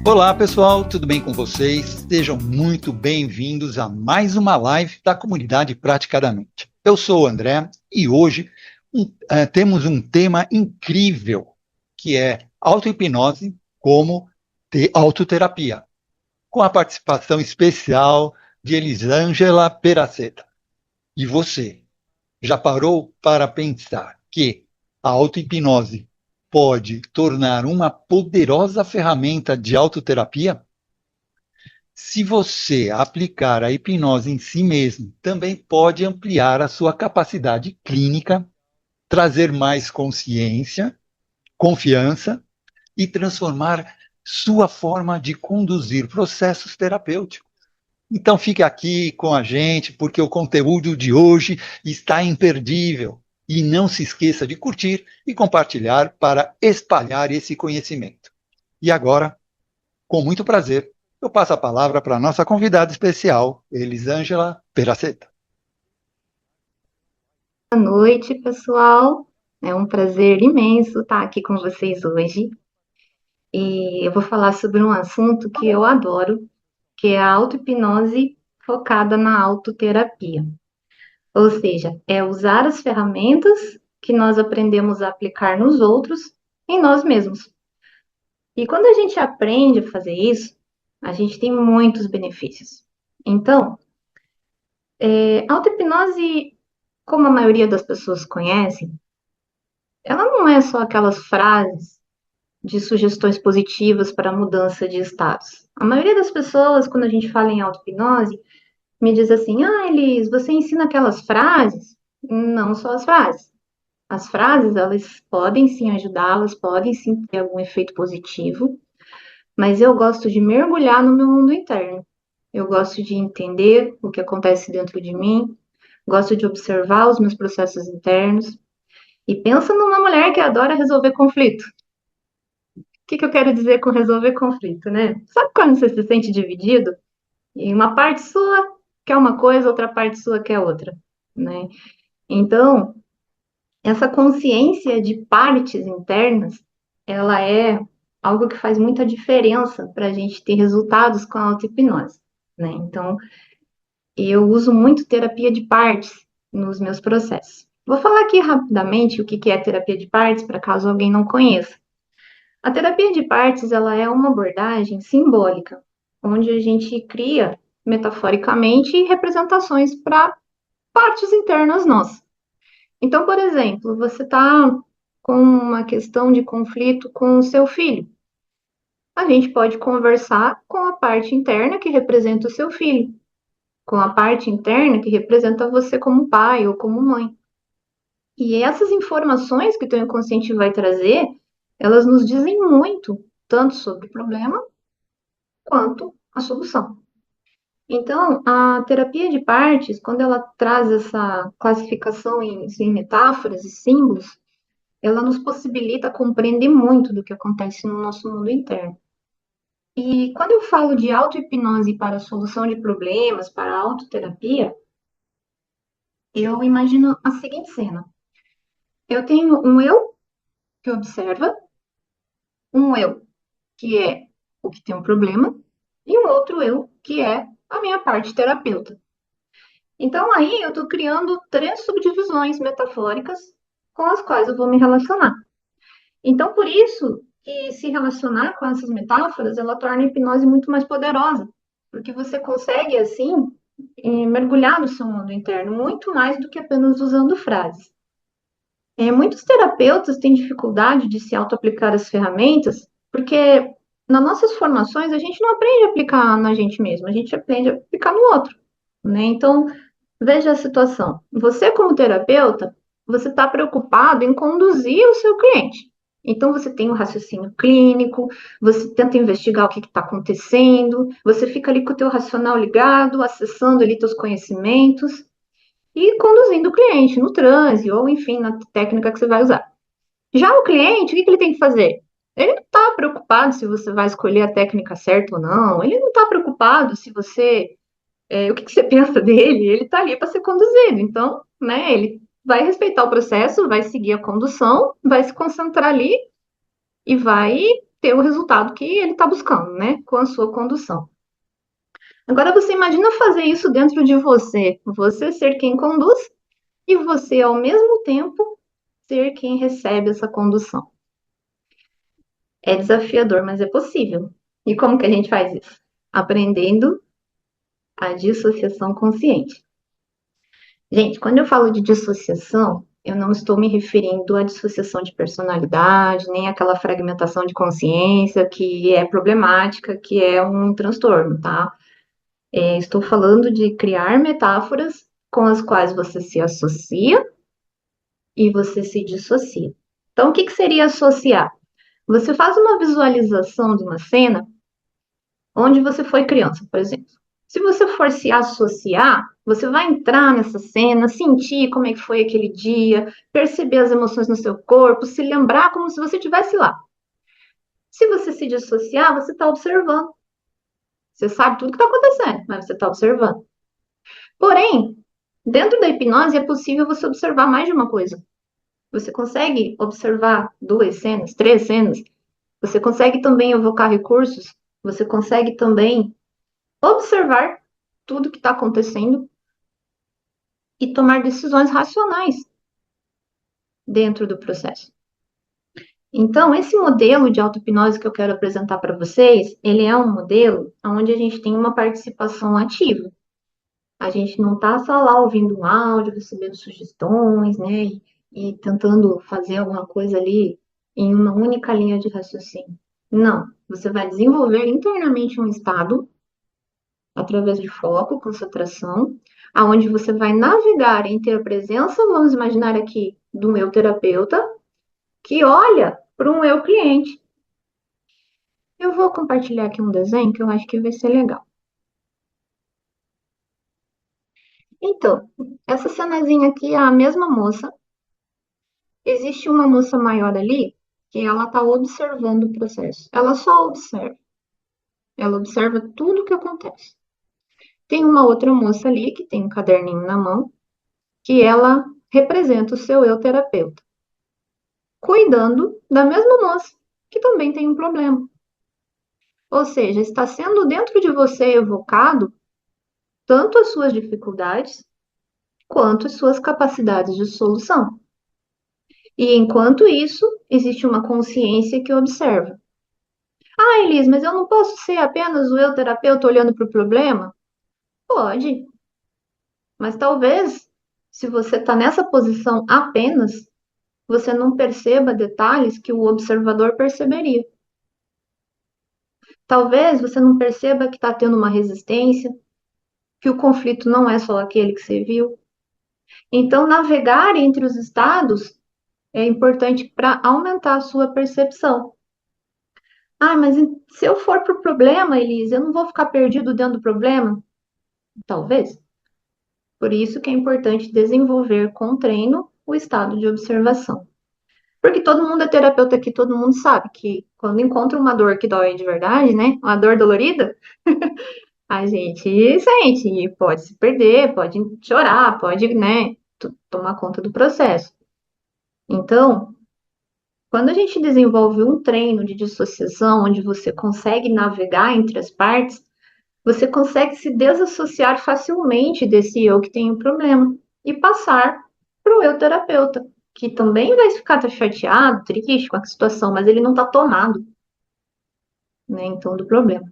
Olá, pessoal, tudo bem com vocês? Sejam muito bem-vindos a mais uma live da comunidade Praticadamente. Eu sou o André e hoje temos um tema incrível, que é auto-hipnose como autoterapia, com a participação especial de Elisângela Peraceta. E você, já parou para pensar que a auto-hipnose pode tornar uma poderosa ferramenta de autoterapia? Se você aplicar a hipnose em si mesmo, também pode ampliar a sua capacidade clínica, trazer mais consciência, confiança e transformar sua forma de conduzir processos terapêuticos. Então fique aqui com a gente, porque o conteúdo de hoje está imperdível. E não se esqueça de curtir e compartilhar para espalhar esse conhecimento. E agora, com muito prazer, eu passo a palavra para a nossa convidada especial, Elisângela Peraceta. Boa noite, pessoal. É um prazer imenso estar aqui com vocês hoje. E eu vou falar sobre um assunto que eu adoro, que é a auto-hipnose focada na autoterapia. Ou seja, é usar as ferramentas que nós aprendemos a aplicar nos outros em nós mesmos. E quando a gente aprende a fazer isso, a gente tem muitos benefícios. Então, auto-hipnose, como a maioria das pessoas conhece, ela não é só aquelas frases de sugestões positivas para a mudança de status. A maioria das pessoas, quando a gente fala em auto-hipnose, me diz assim: ah, Elis, você ensina aquelas frases? Não só as frases. As frases, elas podem sim ajudar, elas podem sim ter algum efeito positivo, mas eu gosto de mergulhar no meu mundo interno. Eu gosto de entender o que acontece dentro de mim, gosto de observar os meus processos internos. E pensa numa mulher que adora resolver conflito. O que eu quero dizer com resolver conflito, né? Sabe quando você se sente dividido? E uma parte sua quer uma coisa, outra parte sua quer outra, né? Então, essa consciência de partes internas, ela é algo que faz muita diferença para a gente ter resultados com a auto-hipnose, né? Então, eu uso muito terapia de partes nos meus processos. Vou falar aqui rapidamente o que é terapia de partes, para caso alguém não conheça. A terapia de partes, ela é uma abordagem simbólica, onde a gente cria, metaforicamente, representações para partes internas nossas. Então, por exemplo, você está com uma questão de conflito com o seu filho. A gente pode conversar com a parte interna que representa o seu filho, com a parte interna que representa você como pai ou como mãe. E essas informações que o teu inconsciente vai trazer, elas nos dizem muito, tanto sobre o problema quanto a solução. Então, a terapia de partes, quando ela traz essa classificação em metáforas e símbolos, ela nos possibilita compreender muito do que acontece no nosso mundo interno. E quando eu falo de auto-hipnose para a solução de problemas, para a autoterapia, eu imagino a seguinte cena. Eu tenho um eu que observa, um eu que é o que tem um problema, e um outro eu que é a minha parte terapeuta. Então, aí eu estou criando três subdivisões metafóricas com as quais eu vou me relacionar. Então, por isso que se relacionar com essas metáforas, ela torna a hipnose muito mais poderosa, porque você consegue, assim, mergulhar no seu mundo interno muito mais do que apenas usando frases. Muitos terapeutas têm dificuldade de se auto-aplicar as ferramentas, porque nas nossas formações a gente não aprende a aplicar na gente mesmo, a gente aprende a aplicar no outro, né? Então, veja a situação. Você, como terapeuta, você está preocupado em conduzir o seu cliente. Então, você tem um raciocínio clínico, você tenta investigar o que está acontecendo, você fica ali com o teu racional ligado, acessando ali teus conhecimentos e conduzindo o cliente no transe ou, enfim, na técnica que você vai usar. Já o cliente, o que ele tem que fazer? Ele não está preocupado se você vai escolher a técnica certa ou não, ele não está preocupado se você o que você pensa dele, ele está ali para ser conduzido. Então, né, ele vai respeitar o processo, vai seguir a condução, vai se concentrar ali e vai ter o resultado que ele está buscando, né, com a sua condução. Agora você imagina fazer isso dentro de você, você ser quem conduz e você ao mesmo tempo ser quem recebe essa condução. É desafiador, mas é possível. E como que a gente faz isso? Aprendendo a dissociação consciente. Gente, quando eu falo de dissociação, eu não estou me referindo à dissociação de personalidade, nem àquela fragmentação de consciência que é problemática, que é um transtorno, tá? Estou falando de criar metáforas com as quais você se associa e você se dissocia. Então, o que seria associar? Você faz uma visualização de uma cena onde você foi criança, por exemplo. Se você for se associar, você vai entrar nessa cena, sentir como é que foi aquele dia, perceber as emoções no seu corpo, se lembrar como se você estivesse lá. Se você se dissociar, você está observando. Você sabe tudo que está acontecendo, mas você está observando. Porém, dentro da hipnose é possível você observar mais de uma coisa. Você consegue observar duas cenas, três cenas. Você consegue também evocar recursos. Você consegue também observar tudo que está acontecendo e tomar decisões racionais dentro do processo. Então, esse modelo de auto-hipnose que eu quero apresentar para vocês, ele é um modelo onde a gente tem uma participação ativa. A gente não está só lá ouvindo um áudio, recebendo sugestões, né, e tentando fazer alguma coisa ali em uma única linha de raciocínio. Não, você vai desenvolver internamente um estado através de foco, concentração, aonde você vai navegar entre a presença, vamos imaginar aqui, do meu terapeuta, que olha para um eu cliente. Eu vou compartilhar aqui um desenho que eu acho que vai ser legal. Então, essa cenazinha aqui é a mesma moça. Existe uma moça maior ali que ela está observando o processo. Ela só observa. Ela observa tudo o que acontece. Tem uma outra moça ali que tem um caderninho na mão, que ela representa o seu eu terapeuta, cuidando da mesma moça, que também tem um problema. Ou seja, está sendo dentro de você evocado tanto as suas dificuldades quanto as suas capacidades de solução. E enquanto isso, existe uma consciência que observa. Ah, Elis, mas eu não posso ser apenas o eu terapeuta olhando para o problema? Pode, mas talvez, se você está nessa posição apenas, você não perceba detalhes que o observador perceberia. Talvez você não perceba que está tendo uma resistência, que o conflito não é só aquele que você viu. Então, navegar entre os estados é importante para aumentar a sua percepção. Ah, mas se eu for para o problema, Elise, eu não vou ficar perdido dentro do problema? Talvez. Por isso que é importante desenvolver com treino o estado de observação. Porque todo mundo é terapeuta aqui, todo mundo sabe que quando encontra uma dor que dói de verdade, né? Uma dor dolorida, a gente sente e pode se perder, pode chorar, pode, né, tomar conta do processo. Então, quando a gente desenvolve um treino de dissociação, onde você consegue navegar entre as partes, você consegue se desassociar facilmente desse eu que tem o problema e passar para o eu terapeuta, que também vai ficar chateado, triste com a situação, mas ele não está tomado, né, então, do problema.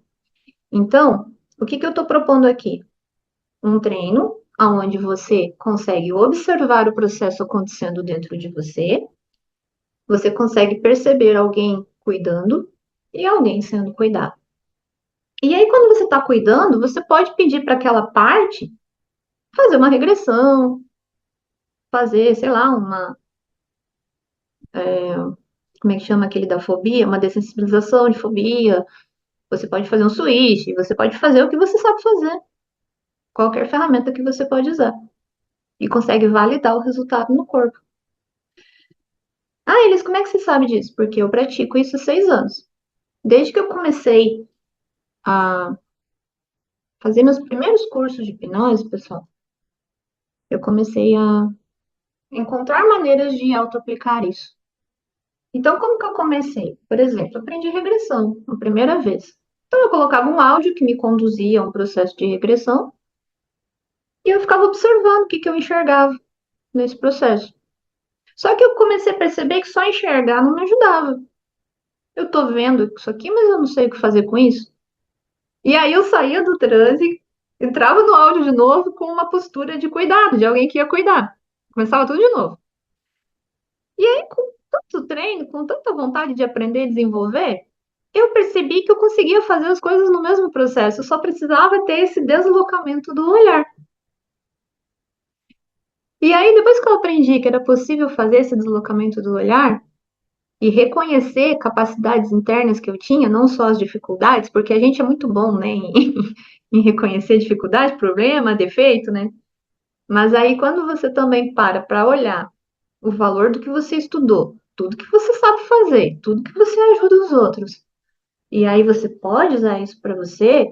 Então, o que eu estou propondo aqui? Um treino onde você consegue observar o processo acontecendo dentro de você, você consegue perceber alguém cuidando e alguém sendo cuidado. E aí, quando você está cuidando, você pode pedir para aquela parte fazer uma regressão, fazer, sei lá, como é que chama aquele da fobia? Uma dessensibilização de fobia. Você pode fazer um switch, você pode fazer o que você sabe fazer. Qualquer ferramenta que você pode usar. E consegue validar o resultado no corpo. Ah, Elis, como é que você sabe disso? Porque eu pratico isso há 6 anos. Desde que eu comecei a fazer meus primeiros cursos de hipnose, pessoal, eu comecei a encontrar maneiras de auto-aplicar isso. Então, como que eu comecei? Por exemplo, aprendi regressão a primeira vez. Então, eu colocava um áudio que me conduzia a um processo de regressão e eu ficava observando o que eu enxergava nesse processo. Só que eu comecei a perceber que só enxergar não me ajudava. Eu tô vendo isso aqui, mas eu não sei o que fazer com isso. E aí eu saía do transe, entrava no áudio de novo com uma postura de cuidado, de alguém que ia cuidar. Começava tudo de novo. E aí, com tanto treino, com tanta vontade de aprender e desenvolver, eu percebi que eu conseguia fazer as coisas no mesmo processo, eu só precisava ter esse deslocamento do olhar. E aí, depois que eu aprendi que era possível fazer esse deslocamento do olhar e reconhecer capacidades internas que eu tinha, não só as dificuldades, porque a gente é muito bom, né, em reconhecer dificuldade, problema, defeito, né? Mas aí, quando você também para olhar o valor do que você estudou, tudo que você sabe fazer, tudo que você ajuda os outros, e aí você pode usar isso para você,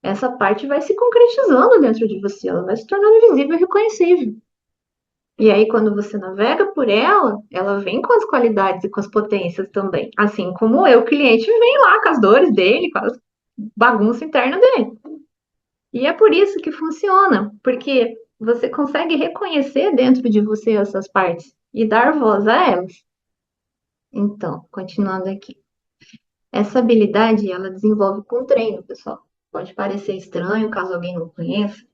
essa parte vai se concretizando dentro de você, ela vai se tornando visível e reconhecível. E aí, quando você navega por ela, ela vem com as qualidades e com as potências também. Assim como eu, o cliente, vem lá com as dores dele, com a bagunça interna dele. E é por isso que funciona, porque você consegue reconhecer dentro de você essas partes e dar voz a elas. Então, continuando aqui. Essa habilidade, ela desenvolve com treino, pessoal. Pode parecer estranho caso alguém não conheça.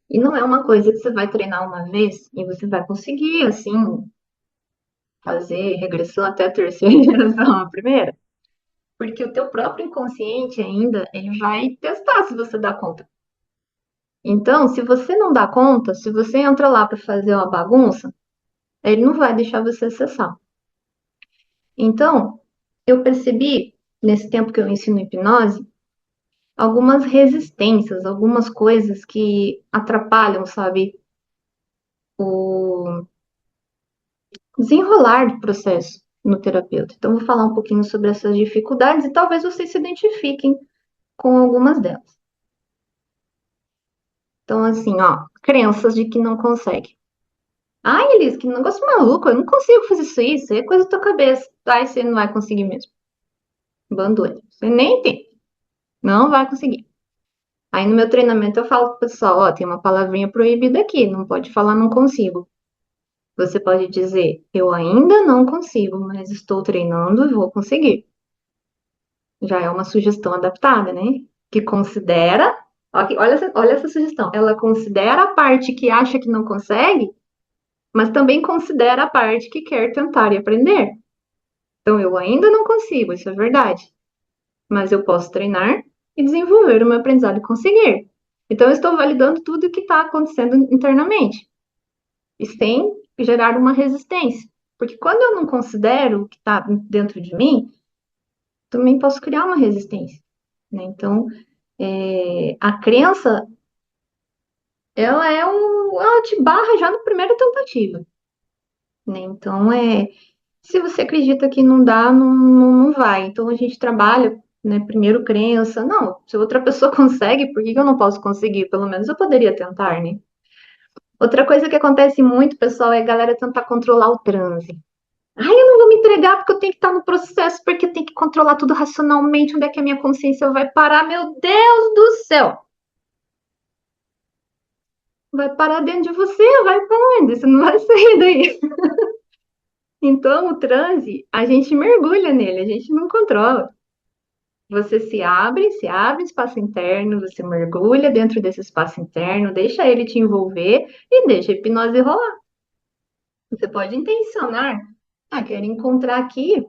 E não é uma coisa que você vai treinar uma vez e você vai conseguir, assim, fazer regressão até a terceira geração, a primeira. Porque o teu próprio inconsciente ainda, ele vai testar se você dá conta. Então, se você não dá conta, se você entra lá para fazer uma bagunça, ele não vai deixar você acessar. Então, eu percebi, nesse tempo que eu ensino hipnose, algumas resistências, algumas coisas que atrapalham, sabe, o desenrolar do processo no terapeuta. Então, vou falar um pouquinho sobre essas dificuldades e talvez vocês se identifiquem com algumas delas. Então, assim, ó, crenças de que não consegue. Ai, Elis, que negócio maluco, eu não consigo fazer isso é coisa da tua cabeça. Ai, você não vai conseguir mesmo. Bandolho. Você nem tem. Não vai conseguir. Aí no meu treinamento eu falo pro pessoal, ó, tem uma palavrinha proibida aqui, não pode falar não consigo. Você pode dizer, eu ainda não consigo, mas estou treinando e vou conseguir. Já é uma sugestão adaptada, né? Que considera, olha essa sugestão, ela considera a parte que acha que não consegue, mas também considera a parte que quer tentar e aprender. Então, eu ainda não consigo, isso é verdade, mas eu posso treinar e desenvolver o meu aprendizado e conseguir. Então, eu estou validando tudo o que está acontecendo internamente, e sem gerar uma resistência. Porque quando eu não considero o que está dentro de mim, também posso criar uma resistência. Né? Então, a crença, ela te barra já na primeira tentativa. Né? Então, se você acredita que não dá, não vai. Então, a gente trabalha, né, primeiro crença. Não, se outra pessoa consegue, por que eu não posso conseguir? Pelo menos eu poderia tentar, né? Outra coisa que acontece muito, pessoal, é a galera tentar controlar o transe. Ai, eu não vou me entregar porque eu tenho que estar no processo, porque eu tenho que controlar tudo racionalmente, onde é que a minha consciência vai parar? Meu Deus do céu! Vai parar dentro de você, vai para onde? Você não vai sair daí. Então, o transe, a gente mergulha nele, a gente não controla. Você se abre espaço interno, você mergulha dentro desse espaço interno, deixa ele te envolver e deixa a hipnose rolar. Você pode intencionar, quero encontrar aqui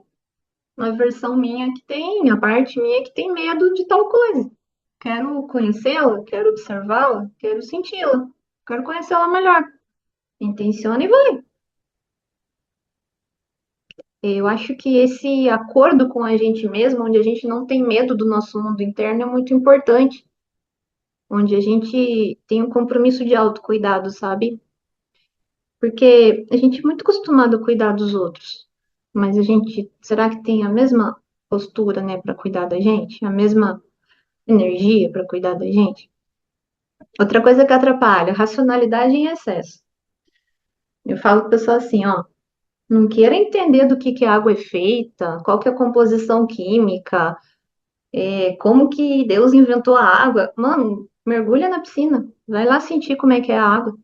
uma versão minha que tem, a parte minha que tem medo de tal coisa. Quero conhecê-la, quero observá-la, quero senti-la, quero conhecê-la melhor. Intenciona e vai. Eu acho que esse acordo com a gente mesmo, onde a gente não tem medo do nosso mundo interno, é muito importante. Onde a gente tem um compromisso de autocuidado, sabe? Porque a gente é muito acostumado a cuidar dos outros, mas a gente, será que tem a mesma postura, né, para cuidar da gente? A mesma energia para cuidar da gente? Outra coisa que atrapalha, racionalidade em excesso. Eu falo para pessoa assim, ó, Não queira entender do que a água é feita, qual que é a composição química, como que Deus inventou a água. Mano, mergulha na piscina, vai lá sentir como é que é a água.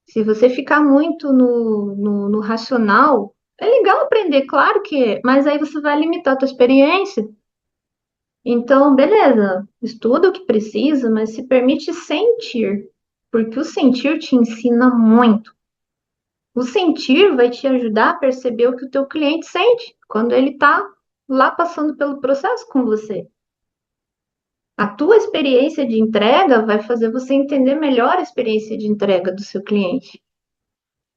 Se você ficar muito no racional, é legal aprender, claro que é, mas aí você vai limitar a tua experiência. Então, beleza, estuda o que precisa, mas se permite sentir, porque o sentir te ensina muito. O sentir vai te ajudar a perceber o que o teu cliente sente quando ele está lá passando pelo processo com você. A tua experiência de entrega vai fazer você entender melhor a experiência de entrega do seu cliente.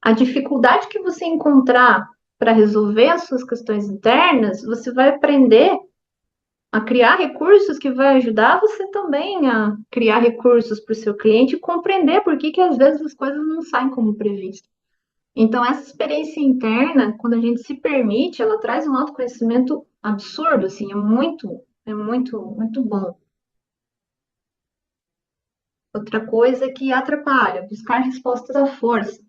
A dificuldade que você encontrar para resolver as suas questões internas, você vai aprender a criar recursos que vai ajudar você também a criar recursos para o seu cliente e compreender por que às vezes as coisas não saem como previsto. Então, essa experiência interna, quando a gente se permite, ela traz um autoconhecimento absurdo, assim, muito bom. Outra coisa que atrapalha, buscar respostas à força.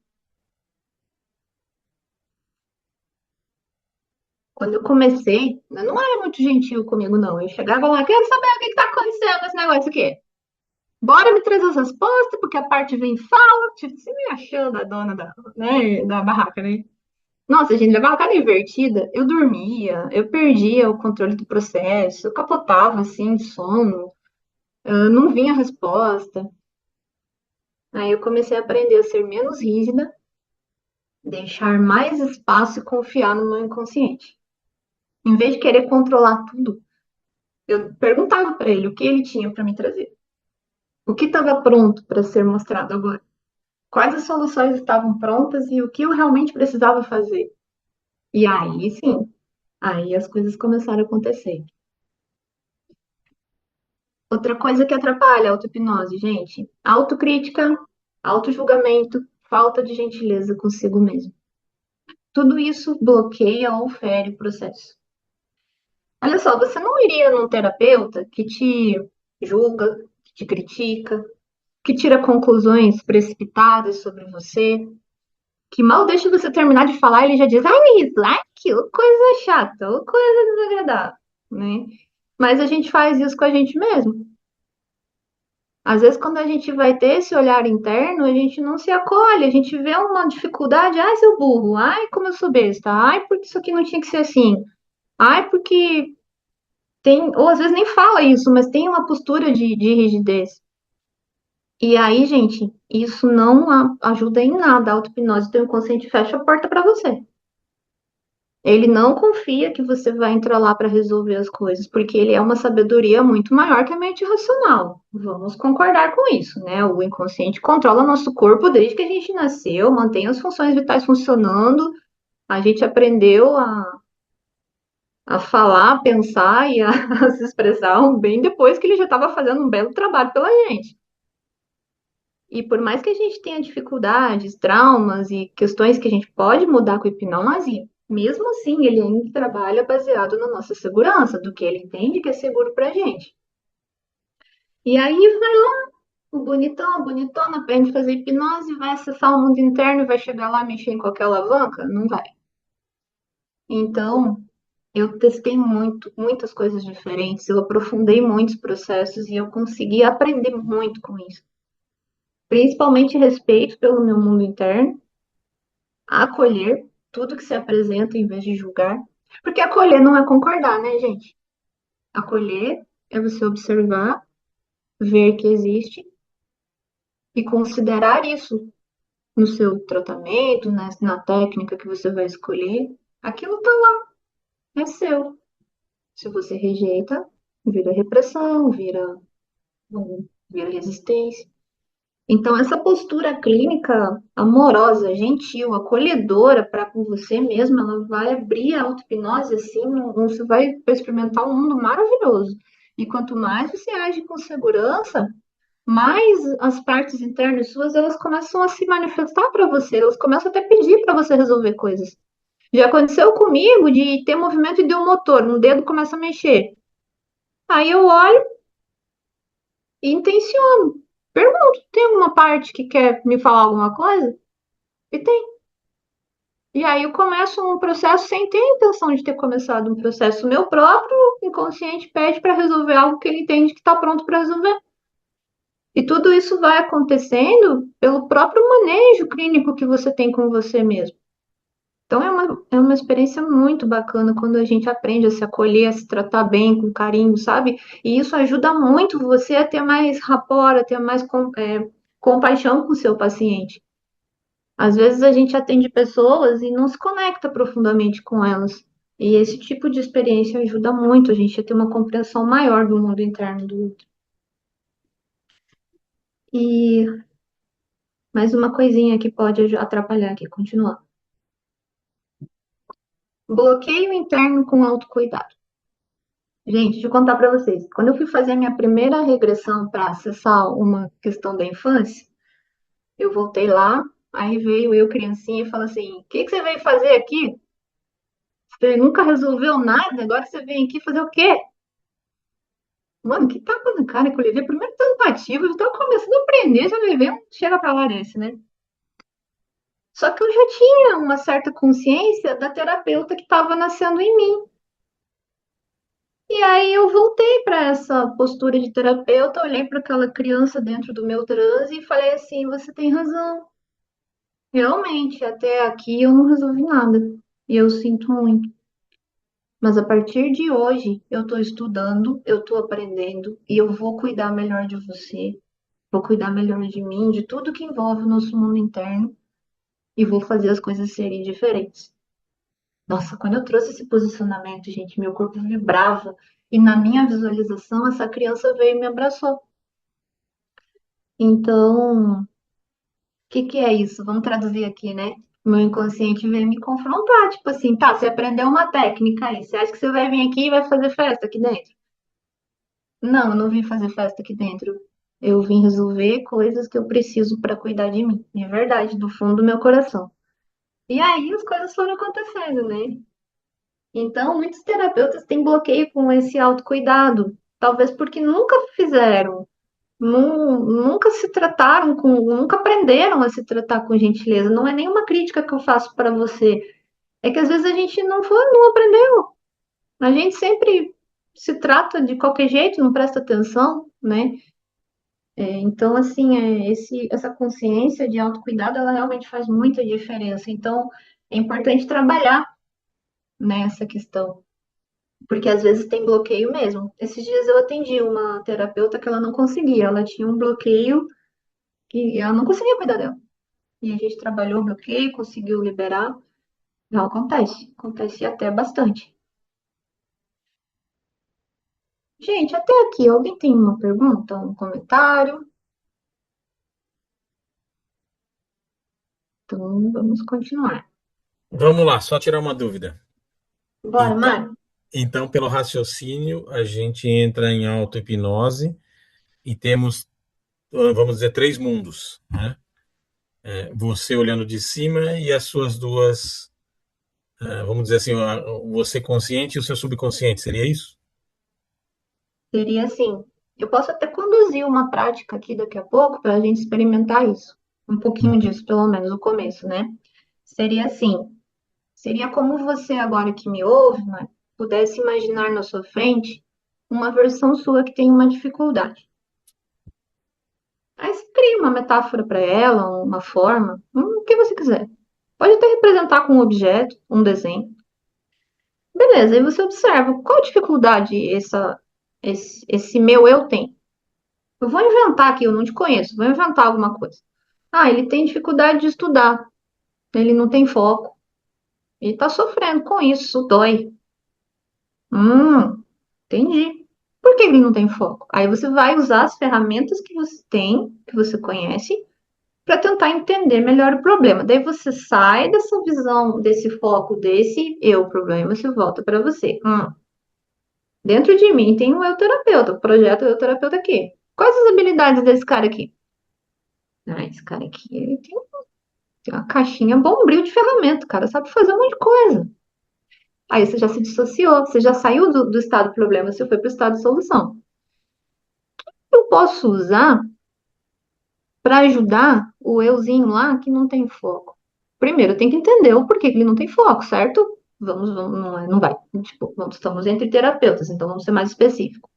Quando eu comecei, eu não era muito gentil comigo, não. Eu chegava lá, quero saber o que está acontecendo nesse negócio aqui. Bora me trazer as respostas, porque a parte vem e fala, tipo, se me achando a dona da barraca, né? Nossa, gente, levava cada invertida, eu dormia, eu perdia o controle do processo, eu capotava, assim, de sono, não vinha a resposta. Aí eu comecei a aprender a ser menos rígida, deixar mais espaço e confiar no meu inconsciente. Em vez de querer controlar tudo, eu perguntava para ele o que ele tinha para me trazer. O que estava pronto para ser mostrado agora? Quais as soluções estavam prontas e o que eu realmente precisava fazer? E aí, sim, aí as coisas começaram a acontecer. Outra coisa que atrapalha a auto-hipnose, gente, autocrítica, auto-julgamento, falta de gentileza consigo mesmo. Tudo isso bloqueia ou fere o processo. Olha só, você não iria num terapeuta que te julga, que te critica, que tira conclusões precipitadas sobre você, que mal deixa você terminar de falar, ele já diz, ai, Slack, ô coisa chata, ô coisa desagradável, né? Mas a gente faz isso com a gente mesmo. Às vezes, quando a gente vai ter esse olhar interno, a gente não se acolhe, a gente vê uma dificuldade, ai, seu burro, ai, como eu sou besta, ai, porque isso aqui não tinha que ser assim, ai, porque tem, ou às vezes nem fala isso, mas tem uma postura de rigidez. E aí, gente, isso não ajuda em nada. A auto-hipnose, teu inconsciente fecha a porta para você. Ele não confia que você vai entrar lá para resolver as coisas, porque ele é uma sabedoria muito maior que a mente racional. Vamos concordar com isso, né? O inconsciente controla nosso corpo desde que a gente nasceu, mantém as funções vitais funcionando. A gente aprendeu a falar, a pensar e a, a se expressar bem depois que ele já estava fazendo um belo trabalho pela gente. E por mais que a gente tenha dificuldades, traumas e questões que a gente pode mudar com a hipnose, mesmo assim ele ainda trabalha baseado na nossa segurança, do que ele entende que é seguro pra gente. E aí vai lá, o bonitão, a bonitona, aprende a fazer hipnose, vai acessar o mundo interno e vai chegar lá mexer em qualquer alavanca? Não vai. Então, eu testei muitas coisas diferentes, eu aprofundei muitos processos e eu consegui aprender muito com isso. Principalmente respeito pelo meu mundo interno, acolher tudo que se apresenta em vez de julgar. Porque acolher não é concordar, né, gente? Acolher é você observar, ver que existe e considerar isso no seu tratamento, na técnica que você vai escolher. Aquilo tá lá, é seu. Se você rejeita, vira repressão, vira resistência. Então, essa postura clínica amorosa, gentil, acolhedora para com você mesmo, ela vai abrir a auto-hipnose assim, você vai experimentar um mundo maravilhoso. E quanto mais você age com segurança, mais as partes internas suas elas começam a se manifestar para você, elas começam até a pedir para você resolver coisas. Já aconteceu comigo de ter movimento de um motor, um dedo começa a mexer. Aí eu olho e intenciono. Pergunto, tem alguma parte que quer me falar alguma coisa? E tem. E aí eu começo um processo sem ter a intenção de ter começado um processo. O meu próprio inconsciente pede para resolver algo que ele entende que está pronto para resolver. E tudo isso vai acontecendo pelo próprio manejo clínico que você tem com você mesmo. Então é uma experiência muito bacana quando a gente aprende a se acolher, a se tratar bem, com carinho, sabe? E isso ajuda muito você a ter mais rapport, a ter mais compaixão com o seu paciente. Às vezes a gente atende pessoas e não se conecta profundamente com elas. E esse tipo de experiência ajuda muito a gente a ter uma compreensão maior do mundo interno do outro. E mais uma coisinha que pode atrapalhar aqui, continuando. Bloqueio interno com autocuidado. Gente, deixa eu contar para vocês. Quando eu fui fazer a minha primeira regressão para acessar uma questão da infância, eu voltei lá, aí veio eu, criancinha, e falou assim: O que você veio fazer aqui? Você nunca resolveu nada, agora você vem aqui fazer o quê? Mano, que tapa na cara que eu levei. Primeiro tentativa, eu tava começando a aprender, já levei um chega pra lá desse, né? Só que eu já tinha uma certa consciência da terapeuta que estava nascendo em mim. E aí eu voltei para essa postura de terapeuta, olhei para aquela criança dentro do meu transe e falei assim: você tem razão. Realmente, até aqui eu não resolvi nada. E eu sinto muito. Mas a partir de hoje, eu estou estudando, eu estou aprendendo e eu vou cuidar melhor de você, vou cuidar melhor de mim, de tudo que envolve o nosso mundo interno e vou fazer as coisas serem diferentes. Nossa, quando eu trouxe esse posicionamento, gente, meu corpo vibrava e na minha visualização essa criança veio e me abraçou. Então, o que é isso? Vamos traduzir aqui, né? Meu inconsciente veio me confrontar, tipo assim, tá, você aprendeu uma técnica aí, você acha que você vai vir aqui e vai fazer festa aqui dentro? Não, eu não vim fazer festa aqui dentro. Eu vim resolver coisas que eu preciso para cuidar de mim. É verdade, do fundo do meu coração. E aí as coisas foram acontecendo, né? Então, muitos terapeutas têm bloqueio com esse autocuidado. Talvez porque nunca fizeram, nunca se trataram nunca aprenderam a se tratar com gentileza. Não é nenhuma crítica que eu faço para você. É que às vezes a gente não aprendeu. A gente sempre se trata de qualquer jeito, não presta atenção, né? Então, assim, essa consciência de autocuidado, ela realmente faz muita diferença. Então, é importante trabalhar nessa questão, porque às vezes tem bloqueio mesmo. Esses dias eu atendi uma terapeuta que ela não conseguia, ela tinha um bloqueio que ela não conseguia cuidar dela. E a gente trabalhou o bloqueio, conseguiu liberar. Não acontece até bastante. Gente, até aqui, alguém tem uma pergunta, um comentário? Então, vamos continuar. Vamos lá, só tirar uma dúvida. Bora, Então, Mário? então, pelo raciocínio, a gente entra em auto-hipnose e temos, vamos dizer, três mundos, né? Você olhando de cima e as suas duas, vamos dizer assim, você consciente e o seu subconsciente, seria isso? Seria assim. Eu posso até conduzir uma prática aqui daqui a pouco para a gente experimentar isso. Um pouquinho Uhum. disso, pelo menos, no começo, né? Seria assim. Seria como você agora que me ouve, né, pudesse imaginar na sua frente uma versão sua que tem uma dificuldade. Aí você cria uma metáfora para ela, uma forma, o que você quiser. Pode até representar com um objeto, um desenho. Beleza, aí você observa qual dificuldade esse meu eu tem. Eu vou inventar aqui, eu não te conheço, vou inventar alguma coisa. Ah, ele tem dificuldade de estudar, ele não tem foco, ele está sofrendo com isso, isso dói. Entendi. Por que ele não tem foco? Aí você vai usar as ferramentas que você tem, que você conhece, para tentar entender melhor o problema. Daí você sai dessa visão, desse foco, desse eu problema, você volta para você. Dentro de mim tem um eu terapeuta, o projeto eu terapeuta aqui. Quais as habilidades desse cara aqui? Ah, esse cara aqui, ele tem uma caixinha bombril de ferramenta, o cara sabe fazer um monte de coisa. Aí você já se dissociou, você já saiu do estado problema, você foi para o estado de solução. Eu posso usar para ajudar o euzinho lá que não tem foco. Primeiro tem que entender o porquê que ele não tem foco, certo? Não vai. Tipo, estamos entre terapeutas, então vamos ser mais específicos.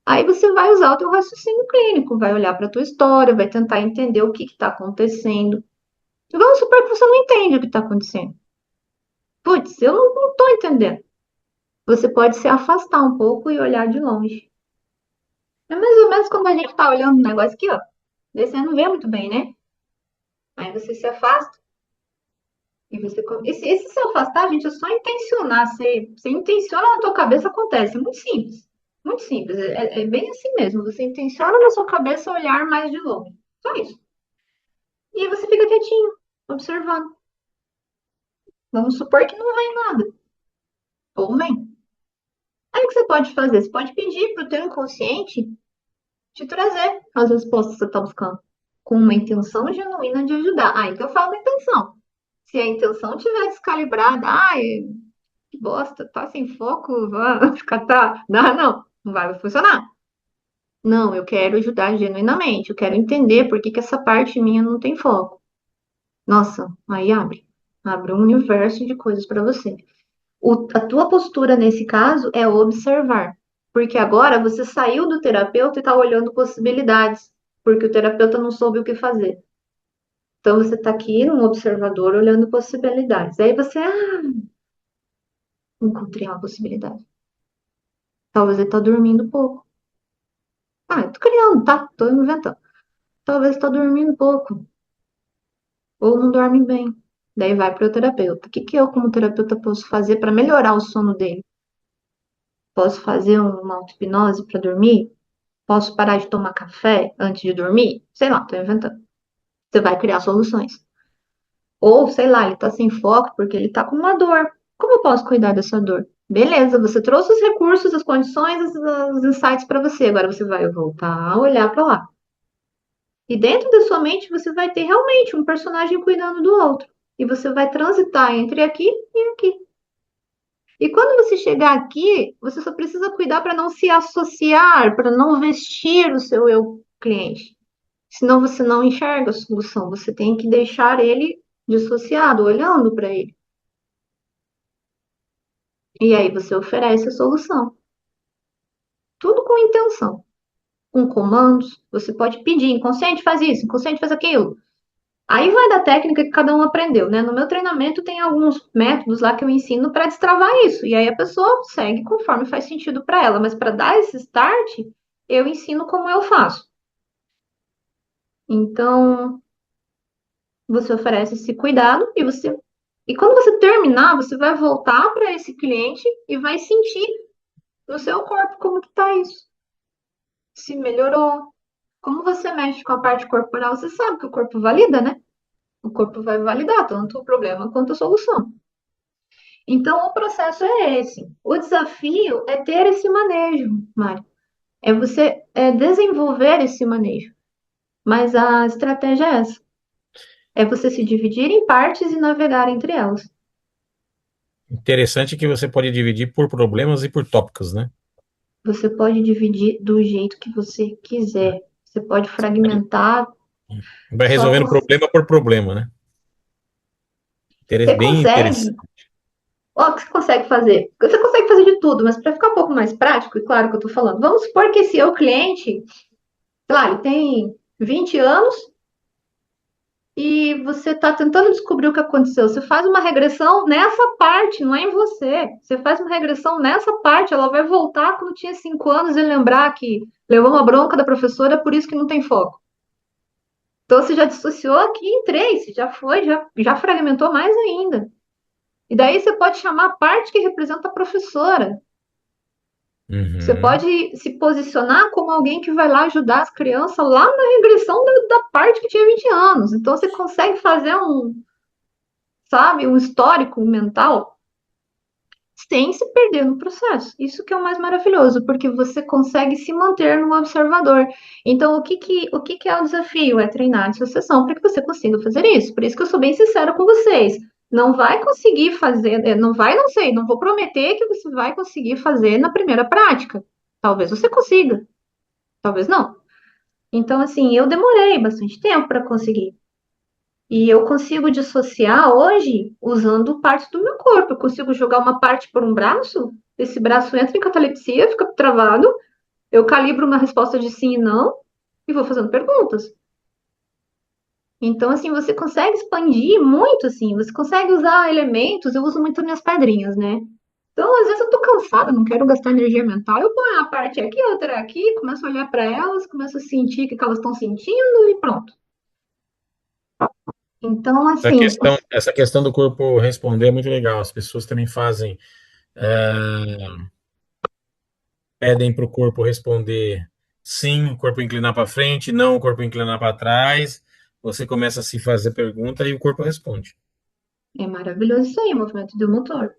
Aí você vai usar o teu raciocínio clínico, vai olhar para a tua história, vai tentar entender o que está acontecendo. E vamos supor que você não entende o que está acontecendo. Putz, eu não estou entendendo. Você pode se afastar um pouco e olhar de longe. É mais ou menos como a gente está olhando um negócio aqui, ó. Daí você não vê muito bem, né? Aí você se afasta e esse se afastar, gente, é só intencionar. Você intenciona na tua cabeça, acontece. É muito simples. Muito simples. É bem assim mesmo. Você intenciona na sua cabeça olhar mais de longe. Só isso. E aí você fica quietinho, observando. Vamos supor que não vem nada. Ou vem. Aí o que você pode fazer? Você pode pedir para o teu inconsciente te trazer as respostas que você está buscando. Com uma intenção genuína de ajudar. Ah, então eu falo da intenção. Se a intenção estiver descalibrada, ai, que bosta, tá sem foco, vai catar. Não vai funcionar. Não, eu quero ajudar genuinamente, eu quero entender por que que essa parte minha não tem foco. Nossa, aí abre um universo de coisas para você. A tua postura nesse caso é observar, porque agora você saiu do terapeuta e está olhando possibilidades, porque o terapeuta não soube o que fazer. Então você está aqui num observador olhando possibilidades. Aí você, encontrei uma possibilidade. Talvez ele está dormindo pouco. Eu tô criando, tá? Tô inventando. Talvez está dormindo pouco, ou não dorme bem. Daí vai para o terapeuta. O que que eu, como terapeuta, posso fazer para melhorar o sono dele? Posso fazer uma auto-hipnose para dormir? Posso parar de tomar café antes de dormir? Sei lá, tô inventando. Você vai criar soluções. Ou, sei lá, ele tá sem foco porque ele tá com uma dor. Como eu posso cuidar dessa dor? Beleza, você trouxe os recursos, as condições, os insights para você. Agora você vai voltar a olhar para lá. E dentro da sua mente você vai ter realmente um personagem cuidando do outro. E você vai transitar entre aqui e aqui. E quando você chegar aqui, você só precisa cuidar para não se associar, para não vestir o seu eu cliente. Senão você não enxerga a solução. Você tem que deixar ele dissociado, olhando para ele. E aí você oferece a solução. Tudo com intenção, com comandos. Você pode pedir, inconsciente faz isso, inconsciente faz aquilo. Aí vai da técnica que cada um aprendeu, né? No meu treinamento tem alguns métodos lá que eu ensino para destravar isso. E aí a pessoa segue conforme faz sentido para ela. Mas para dar esse start, eu ensino como eu faço. Então, você oferece esse cuidado e quando você terminar, você vai voltar para esse cliente e vai sentir no seu corpo como que tá isso. Se melhorou. Como você mexe com a parte corporal, você sabe que o corpo valida, né? O corpo vai validar tanto o problema quanto a solução. Então, o processo é esse. O desafio é ter esse manejo, Mário. É você desenvolver esse manejo. Mas a estratégia é essa. É você se dividir em partes e navegar entre elas. Interessante que você pode dividir por problemas e por tópicos, né? Você pode dividir do jeito que você quiser. Você pode fragmentar. Vai Só resolvendo cons- problema por problema, né? você Bem consegue. interessante. Ó, o que você consegue fazer? Você consegue fazer de tudo, mas para ficar um pouco mais prático, e claro que eu estou falando, vamos supor que esse seu cliente, sei lá, ele tem 20 anos e você está tentando descobrir o que aconteceu. Você faz uma regressão nessa parte, não é em você. Você faz uma regressão nessa parte, ela vai voltar quando tinha 5 anos e lembrar que levou uma bronca da professora, por isso que não tem foco. Então você já dissociou aqui em três, já fragmentou mais ainda. E daí você pode chamar a parte que representa a professora. Você Uhum. pode se posicionar como alguém que vai lá ajudar as crianças lá na regressão da parte que tinha 20 anos. Então você consegue fazer sabe, um histórico mental sem se perder no processo. Isso que é o mais maravilhoso, porque você consegue se manter no observador. Então, o que é o desafio? É treinar a dissociação para que você consiga fazer isso. Por isso que eu sou bem sincera com vocês. Não vai conseguir fazer, não vai, não sei, não vou prometer que você vai conseguir fazer na primeira prática. Talvez você consiga, talvez não. Então, assim, eu demorei bastante tempo para conseguir. E eu consigo dissociar hoje usando partes do meu corpo. Eu consigo jogar uma parte por um braço, esse braço entra em catalepsia, fica travado, eu calibro uma resposta de sim e não e vou fazendo perguntas. Então, assim, você consegue expandir muito, assim, você consegue usar elementos, eu uso muito minhas pedrinhas, né? Então, às vezes eu tô cansada, não quero gastar energia mental, eu ponho uma parte aqui, outra aqui, começo a olhar para elas, começo a sentir o que elas estão sentindo e pronto. Então, assim, Essa questão do corpo responder é muito legal. As pessoas também fazem, pedem para o corpo responder sim, o corpo inclinar para frente, não, o corpo inclinar para trás. Você começa a se fazer pergunta e o corpo responde. é maravilhoso isso aí, o movimento do motor.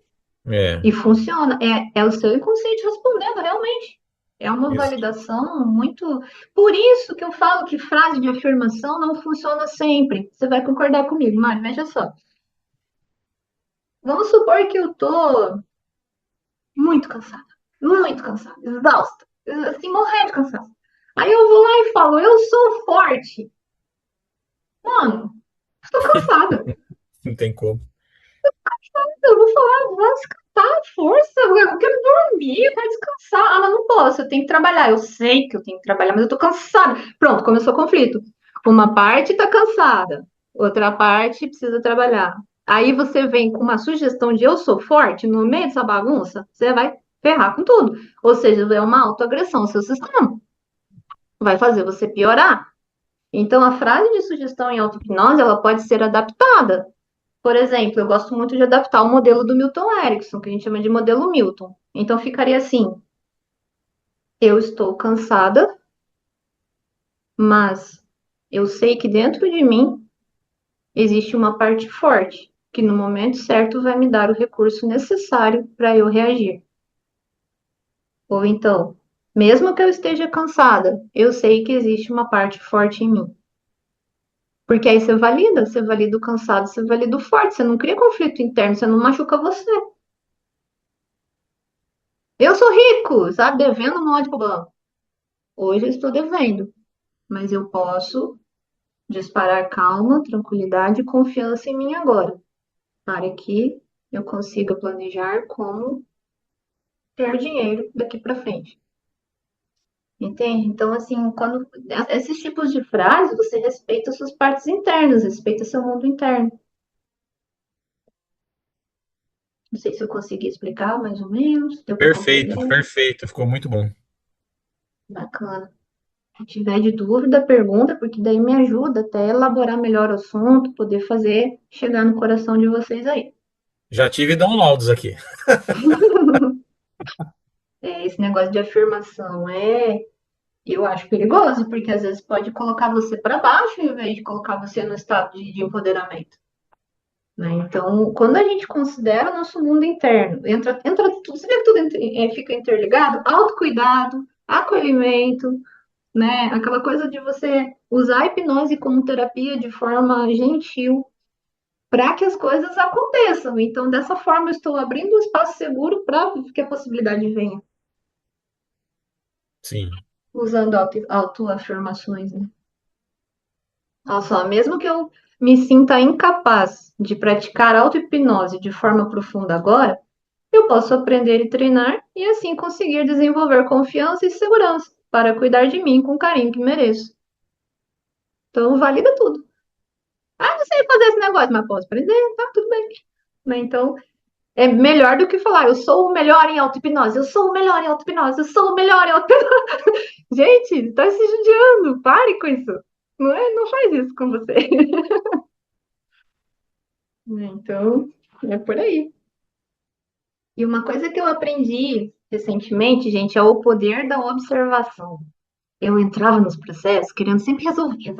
É, E funciona, é o seu inconsciente respondendo, realmente. É uma isso. validação muito. Por isso que eu falo que frase de afirmação não funciona sempre. Você vai concordar comigo, Mário, veja só. Vamos supor que eu tô muito cansada, exausta, assim, morrendo de cansaço. Aí eu vou lá e falo, eu sou forte. Mano, estou cansada. Não tem como. Eu vou falar, vou descansar, força, eu quero dormir, eu quero descansar. Ah, mas não posso, eu tenho que trabalhar. Eu sei que eu tenho que trabalhar, mas eu tô cansada. Pronto, começou o conflito. Uma parte tá cansada, outra parte precisa trabalhar. Aí você vem com uma sugestão de eu sou forte no meio dessa bagunça, você vai ferrar com tudo. Ou seja, é uma autoagressão ao seu sistema. Vai fazer você piorar. Então, a frase de sugestão em auto-hipnose, ela pode ser adaptada. Por exemplo, eu gosto muito de adaptar o modelo do Milton Erickson, que a gente chama de modelo Milton. Então ficaria assim: eu estou cansada, mas eu sei que dentro de mim existe uma parte forte, que no momento certo vai me dar o recurso necessário para eu reagir. Ou então, mesmo que eu esteja cansada, eu sei que existe uma parte forte em mim. Porque aí você valida o cansado, você valida o forte, você não cria conflito interno, você não machuca você. Eu sou rico, sabe? Devendo um monte pro banco. Hoje eu estou devendo, mas eu posso disparar calma, tranquilidade e confiança em mim agora, para que eu consiga planejar como ter dinheiro daqui para frente. Entende? Então, assim, quando esses tipos de frases, você respeita suas partes internas, respeita seu mundo interno. Não sei se eu consegui explicar mais ou menos, deu para Perfeito, compreender. perfeito. Ficou muito bom. Bacana. Se tiver de dúvida, pergunta, porque daí me ajuda até a elaborar melhor o assunto, poder fazer chegar no coração de vocês aí. Já tive downloads aqui. Esse negócio de afirmação eu acho perigoso, porque às vezes pode colocar você para baixo em vez de colocar você no estado de empoderamento. Né? Então, quando a gente considera o nosso mundo interno, entra tudo, você vê que tudo fica interligado? Autocuidado, acolhimento, né? Aquela coisa de você usar a hipnose como terapia de forma gentil para que as coisas aconteçam. Então, dessa forma, eu estou abrindo um espaço seguro para que a possibilidade venha, Sim. usando autoafirmações, né? Olha só, mesmo que eu me sinta incapaz de praticar auto-hipnose de forma profunda agora, eu posso aprender e treinar e assim conseguir desenvolver confiança e segurança para cuidar de mim com o carinho que mereço. Então, valida tudo. Ah, não sei fazer esse negócio, mas posso aprender, tá tudo bem. Né? Então, é melhor do que falar, eu sou o melhor em auto-hipnose, eu sou o melhor em auto-hipnose, eu sou o melhor em auto-hipnose. Gente, tá se judiando, pare com isso. Não, não faz isso com você. Então, é por aí. E uma coisa que eu aprendi recentemente, gente, é o poder da observação. Eu entrava nos processos querendo sempre resolver.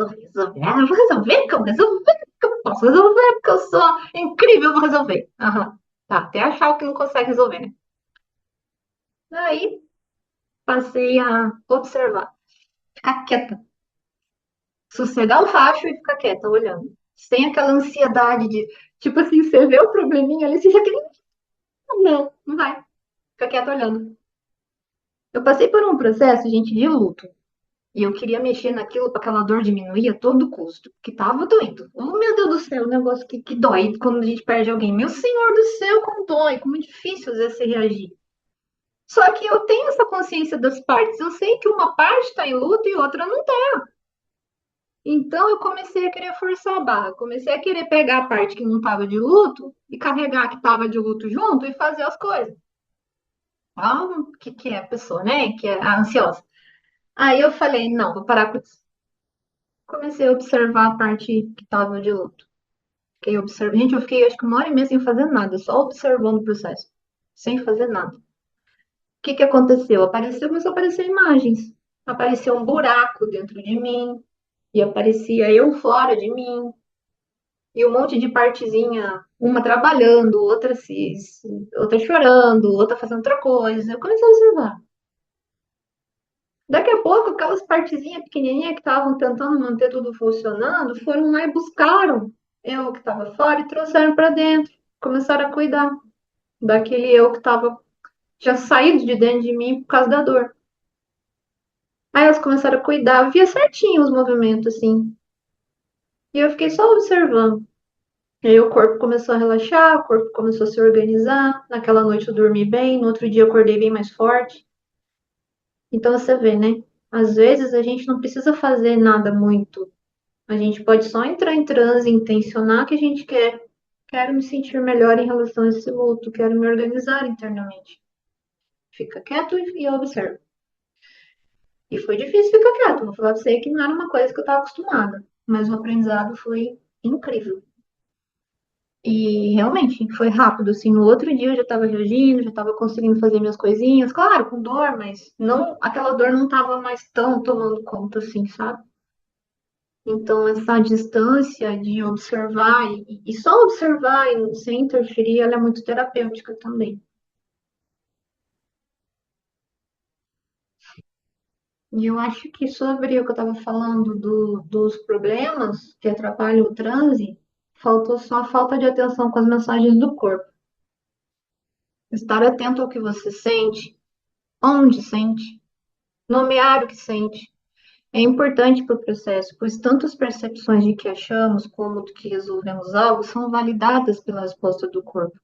Ah, eu vou resolver, porque eu resolver, porque eu posso resolver, porque eu sou incrível, eu vou resolver. Aham. Tá, até achar o que não consegue resolver, né? Aí passei a observar, ficar quieta, sossegar o facho e ficar quieta, olhando. Sem aquela ansiedade de, tipo assim, você vê o probleminha ali, você já quer. Não, não vai. Fica quieta olhando. Eu passei por um processo, gente, de luto. E eu queria mexer naquilo para aquela dor diminuir a todo custo, que tava doendo. Oh, meu Deus do céu, o negócio que dói quando a gente perde alguém. Meu Senhor do céu, como dói, como é difícil às vezes você reagir. Só que eu tenho essa consciência das partes, eu sei que uma parte está em luto e outra não tá. Então eu comecei a querer forçar a barra, comecei a querer pegar a parte que não estava de luto e carregar a que estava de luto junto e fazer as coisas. Ah, o que é a pessoa, né? Que é a ansiosa. Aí eu falei, não, vou parar com isso. Comecei a observar a parte que estava de luto. Fiquei observando. Gente, eu fiquei acho que 1 hora e meia sem fazer nada, só observando o processo, sem fazer nada. O que aconteceu? Começou a aparecer imagens. Apareceu um buraco dentro de mim, e aparecia eu fora de mim, e um monte de partezinha, uma trabalhando, outra chorando, outra fazendo outra coisa. Eu comecei a observar. Daqui a pouco, aquelas partezinhas pequenininhas que estavam tentando manter tudo funcionando, foram lá e buscaram eu que estava fora e trouxeram para dentro. Começaram a cuidar daquele eu que estava já saído de dentro de mim por causa da dor. Aí elas começaram a cuidar, eu via certinho os movimentos, assim. E eu fiquei só observando. E aí o corpo começou a relaxar, o corpo começou a se organizar. Naquela noite eu dormi bem, no outro dia eu acordei bem mais forte. Então você vê, né? Às vezes a gente não precisa fazer nada muito. A gente pode só entrar em transe, intencionar que a gente quer. Quero me sentir melhor em relação a esse luto, quero me organizar internamente. Fica quieto e observa. E foi difícil ficar quieto, vou falar pra você que não era uma coisa que eu estava acostumada, mas o aprendizado foi incrível. E realmente foi rápido, assim, no outro dia eu já estava reagindo, já estava conseguindo fazer minhas coisinhas, claro, com dor, mas não, aquela dor não estava mais tão tomando conta assim, sabe? Então essa distância de observar e só observar e sem interferir, ela é muito terapêutica também. E eu acho que sobre o que eu estava falando dos problemas que atrapalham o transe, faltou só a falta de atenção com as mensagens do corpo. Estar atento ao que você sente, onde sente, nomear o que sente. É importante para o processo, pois tanto as percepções de que achamos como de que resolvemos algo são validadas pela resposta do corpo.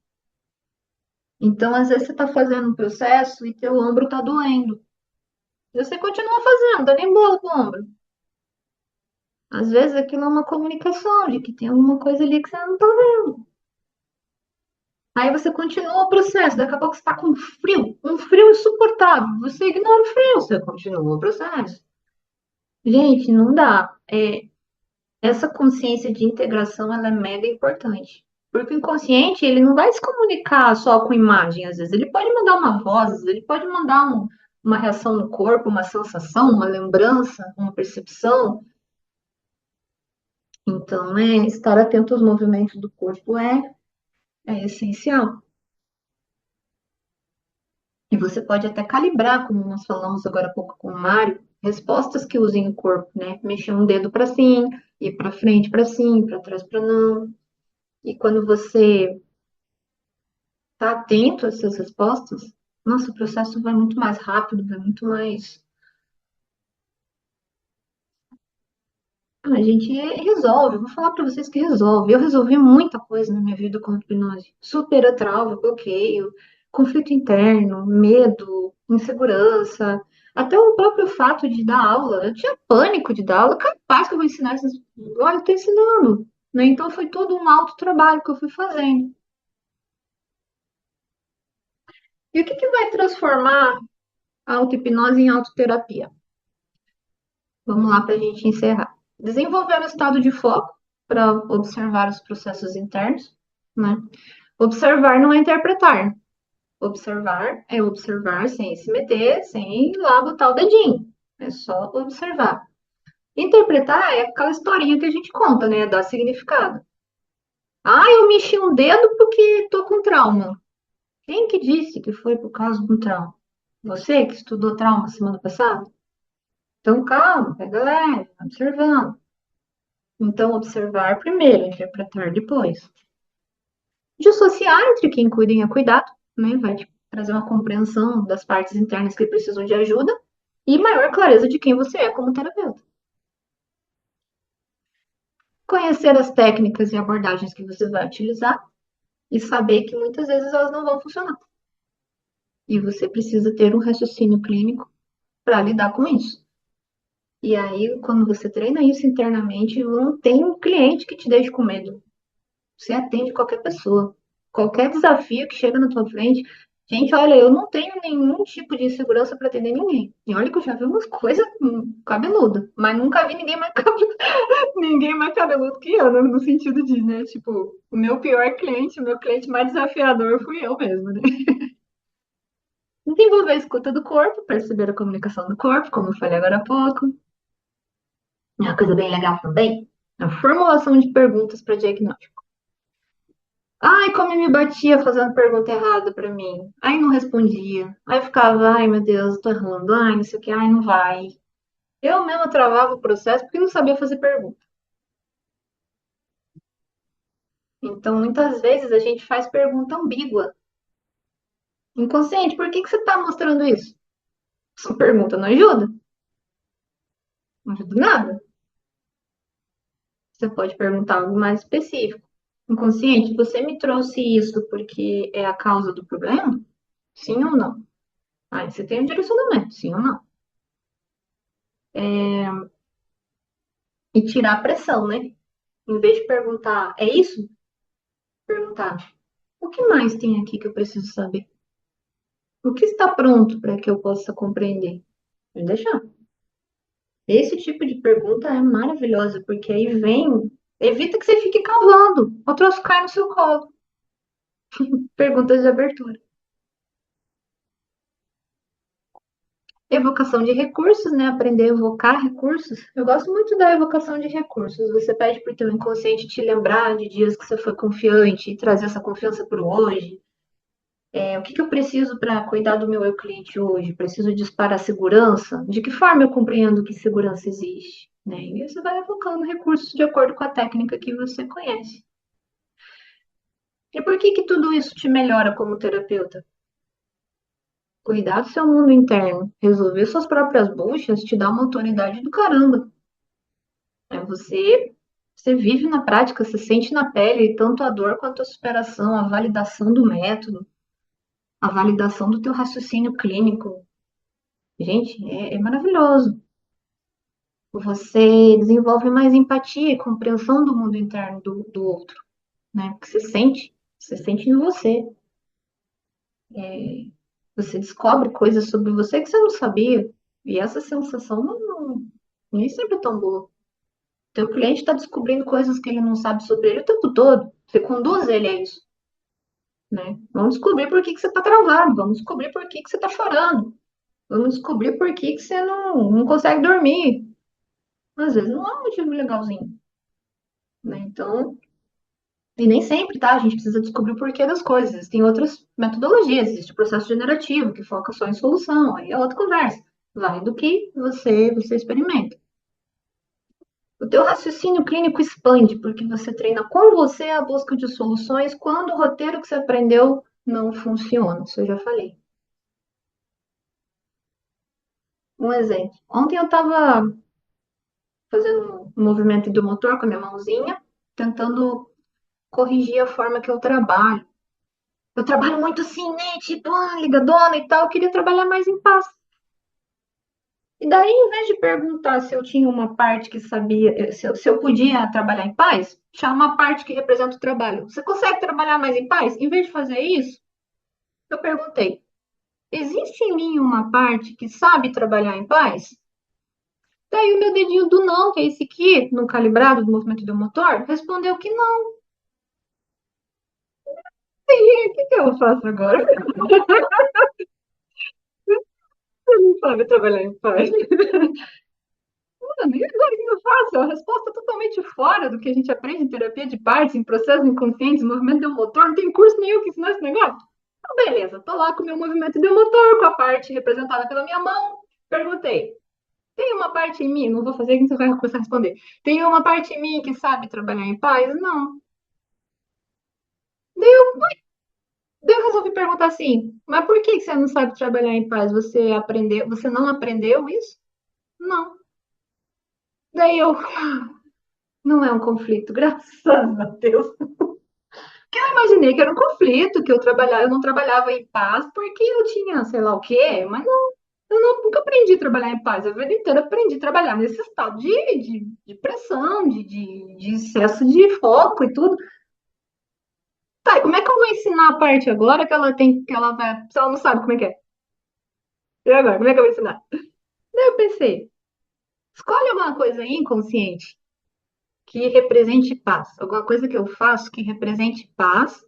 Então, às vezes, você está fazendo um processo e teu ombro está doendo. E você continua fazendo, dá nem bola pro ombro. Às vezes aquilo é uma comunicação de que tem alguma coisa ali que você não está vendo. Aí você continua o processo, daqui a pouco você está com frio, um frio insuportável. Você ignora o frio, você continua o processo. Gente, não dá. Essa consciência de integração ela é mega importante. Porque o inconsciente, ele não vai se comunicar só com imagem, às vezes. Ele pode mandar uma voz, às vezes ele pode mandar uma reação no corpo, uma sensação, uma lembrança, uma percepção. Então, né, estar atento aos movimentos do corpo é essencial. E você pode até calibrar, como nós falamos agora há pouco com o Mário, respostas que usem o corpo, né? Mexer um dedo para sim, ir para frente para sim, para trás para não. E quando você está atento a essas respostas, nosso processo vai muito mais rápido, vai muito mais. A gente resolve, eu vou falar para vocês que resolve. Eu resolvi muita coisa na minha vida com hipnose. Supera trauma, bloqueio, conflito interno, medo, insegurança, até o próprio fato de dar aula. Eu tinha pânico de dar aula, capaz que eu vou ensinar essas. Olha, eu estou ensinando. Né? Então foi todo um alto trabalho que eu fui fazendo. E o que vai transformar a auto-hipnose em autoterapia? Vamos lá para a gente encerrar. Desenvolver o estado de foco para observar os processos internos, né? Observar não é interpretar. Observar é observar sem se meter, sem ir lá botar o dedinho. É só observar. Interpretar é aquela historinha que a gente conta, né? Dar significado. Ah, eu mexi um dedo porque tô com trauma. Quem que disse que foi por causa de um trauma? Você que estudou trauma semana passada? Então, calma, pega leve, observando. Então, observar primeiro, interpretar depois. Dissociar entre quem cuida e é cuidado, né? Vai te trazer uma compreensão das partes internas que precisam de ajuda. e maior clareza de quem você é como terapeuta. Conhecer as técnicas e abordagens que você vai utilizar e saber que muitas vezes elas não vão funcionar. E você precisa ter um raciocínio clínico para lidar com isso. E aí, quando você treina isso internamente, não tem um cliente que te deixe com medo. Você atende qualquer pessoa. Qualquer desafio que chega na tua frente. Gente, olha, eu não tenho nenhum tipo de insegurança para atender ninguém. E olha que eu já vi umas coisas cabeludas, mas nunca vi ninguém mais cabeludo, ninguém mais cabeludo que eu, no sentido de, né? Tipo, o meu pior cliente, o meu cliente mais desafiador fui eu mesmo, né? Desenvolver a escuta do corpo, perceber a comunicação do corpo, como eu falei agora há pouco. Uma coisa bem legal também, a formulação de perguntas para diagnóstico. Ai, como eu me batia fazendo pergunta errada pra mim. Ai, não respondia. Aí eu ficava, ai, meu Deus, tô errando. Ai, não sei o que, ai, não vai. Eu mesma travava o processo porque não sabia fazer pergunta. Então, muitas vezes a gente faz pergunta ambígua. Inconsciente, por que que você tá mostrando isso? Sua pergunta não ajuda? Não ajuda nada. Você pode perguntar algo mais específico. Inconsciente, você me trouxe isso porque é a causa do problema? Sim ou não? Aí você tem um direcionamento, sim ou não? E tirar a pressão, né? Em vez de perguntar, é isso? Perguntar, o que mais tem aqui que eu preciso saber? O que está pronto para que eu possa compreender? Pode deixar. Esse tipo de pergunta é maravilhosa, porque aí vem, evita que você fique cavando, o troço cai no seu colo. Perguntas de abertura. Evocação de recursos, né? Aprender a evocar recursos. Eu gosto muito da evocação de recursos. Você pede para o teu inconsciente te lembrar de dias que você foi confiante e trazer essa confiança para o hoje. O que que eu preciso para cuidar do meu eu cliente hoje? Preciso disparar segurança? De que forma eu compreendo que segurança existe? Né? E você vai evocando recursos de acordo com a técnica que você conhece. E por que que tudo isso te melhora como terapeuta? Cuidar do seu mundo interno, resolver suas próprias buchas, te dá uma autoridade do caramba. Você vive na prática, você sente na pele tanto a dor quanto a superação, a validação do método, a validação do teu raciocínio clínico. Gente, é maravilhoso. Você desenvolve mais empatia e compreensão do mundo interno do outro, né? Porque você sente em você. Você descobre coisas sobre você que você não sabia. E essa sensação nem sempre é tão boa. Teu cliente está descobrindo coisas que ele não sabe sobre ele o tempo todo. Você conduz ele a isso, né? Vamos descobrir por que que você está travado. Vamos descobrir por que que você está chorando. Vamos descobrir por que que você não consegue dormir. Às vezes não é um motivo legalzinho, né? Então, e nem sempre, tá? A gente precisa descobrir o porquê das coisas. Existem outras metodologias, existe o processo generativo, que foca só em solução, aí é outra conversa. Vai do que você experimenta. O teu raciocínio clínico expande, porque você treina com você a busca de soluções quando o roteiro que você aprendeu não funciona. Isso eu já falei. Um exemplo. Ontem eu estava fazendo um movimento do motor com a minha mãozinha, tentando corrigir a forma que eu trabalho. Eu trabalho muito assim, né? Tipo, ligadona e tal. Eu queria trabalhar mais em paz. E daí, em vez de perguntar se eu tinha uma parte que sabia, se eu podia trabalhar em paz, chama uma parte que representa o trabalho. Você consegue trabalhar mais em paz? Em vez de fazer isso, eu perguntei: existe em mim uma parte que sabe trabalhar em paz? Daí o meu dedinho do não, que é esse aqui, no calibrado do movimento do motor, respondeu que não. E o que que eu faço agora? Você não sabe trabalhar em paz. Mano, e agora o que eu faço? É uma resposta totalmente fora do que a gente aprende em terapia de partes, em processos inconscientes, movimento do motor. Não tem curso nenhum que ensina esse negócio. Então, beleza, tô lá com o meu movimento do motor, com a parte representada pela minha mão. Perguntei: tem uma parte em mim, não vou fazer que você vai começar a responder. Tem uma parte em mim que sabe trabalhar em paz? Não. Daí eu resolvi perguntar assim, mas por que você não sabe trabalhar em paz? Você não aprendeu isso? Não. Daí não é um conflito, graças a Deus. Que eu imaginei que era um conflito, que eu não trabalhava em paz porque eu tinha, sei lá o quê, mas não, nunca aprendi a trabalhar em paz. A vida inteira aprendi a trabalhar nesse estado de pressão, de excesso de foco e tudo. Tá, e como é que eu vou ensinar a parte agora que ela vai, se ela não sabe como é que é? E agora, como é que eu vou ensinar? Daí eu pensei, escolhe alguma coisa aí inconsciente que represente paz. Alguma coisa que eu faço que represente paz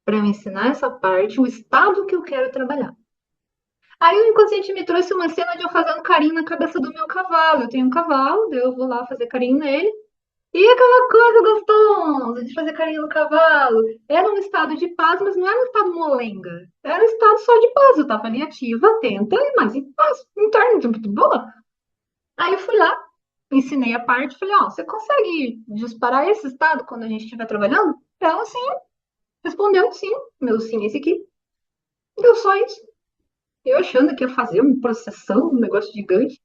para eu ensinar essa parte, o estado que eu quero trabalhar. Aí o inconsciente me trouxe uma cena de eu fazendo carinho na cabeça do meu cavalo. Eu tenho um cavalo, daí eu vou lá fazer carinho nele. E aquela coisa gostosa de fazer carinho no cavalo. Era um estado de paz, mas não era um estado molenga. Era um estado só de paz. Eu tava ali ativa, atenta, mas em paz, interna, muito boa. Aí eu fui lá, ensinei a parte, falei, ó, você consegue disparar esse estado quando a gente estiver trabalhando? Ela sim, respondeu sim. Meu sim, esse aqui. Deu só isso. Eu achando que ia fazer uma processão, um negócio gigante.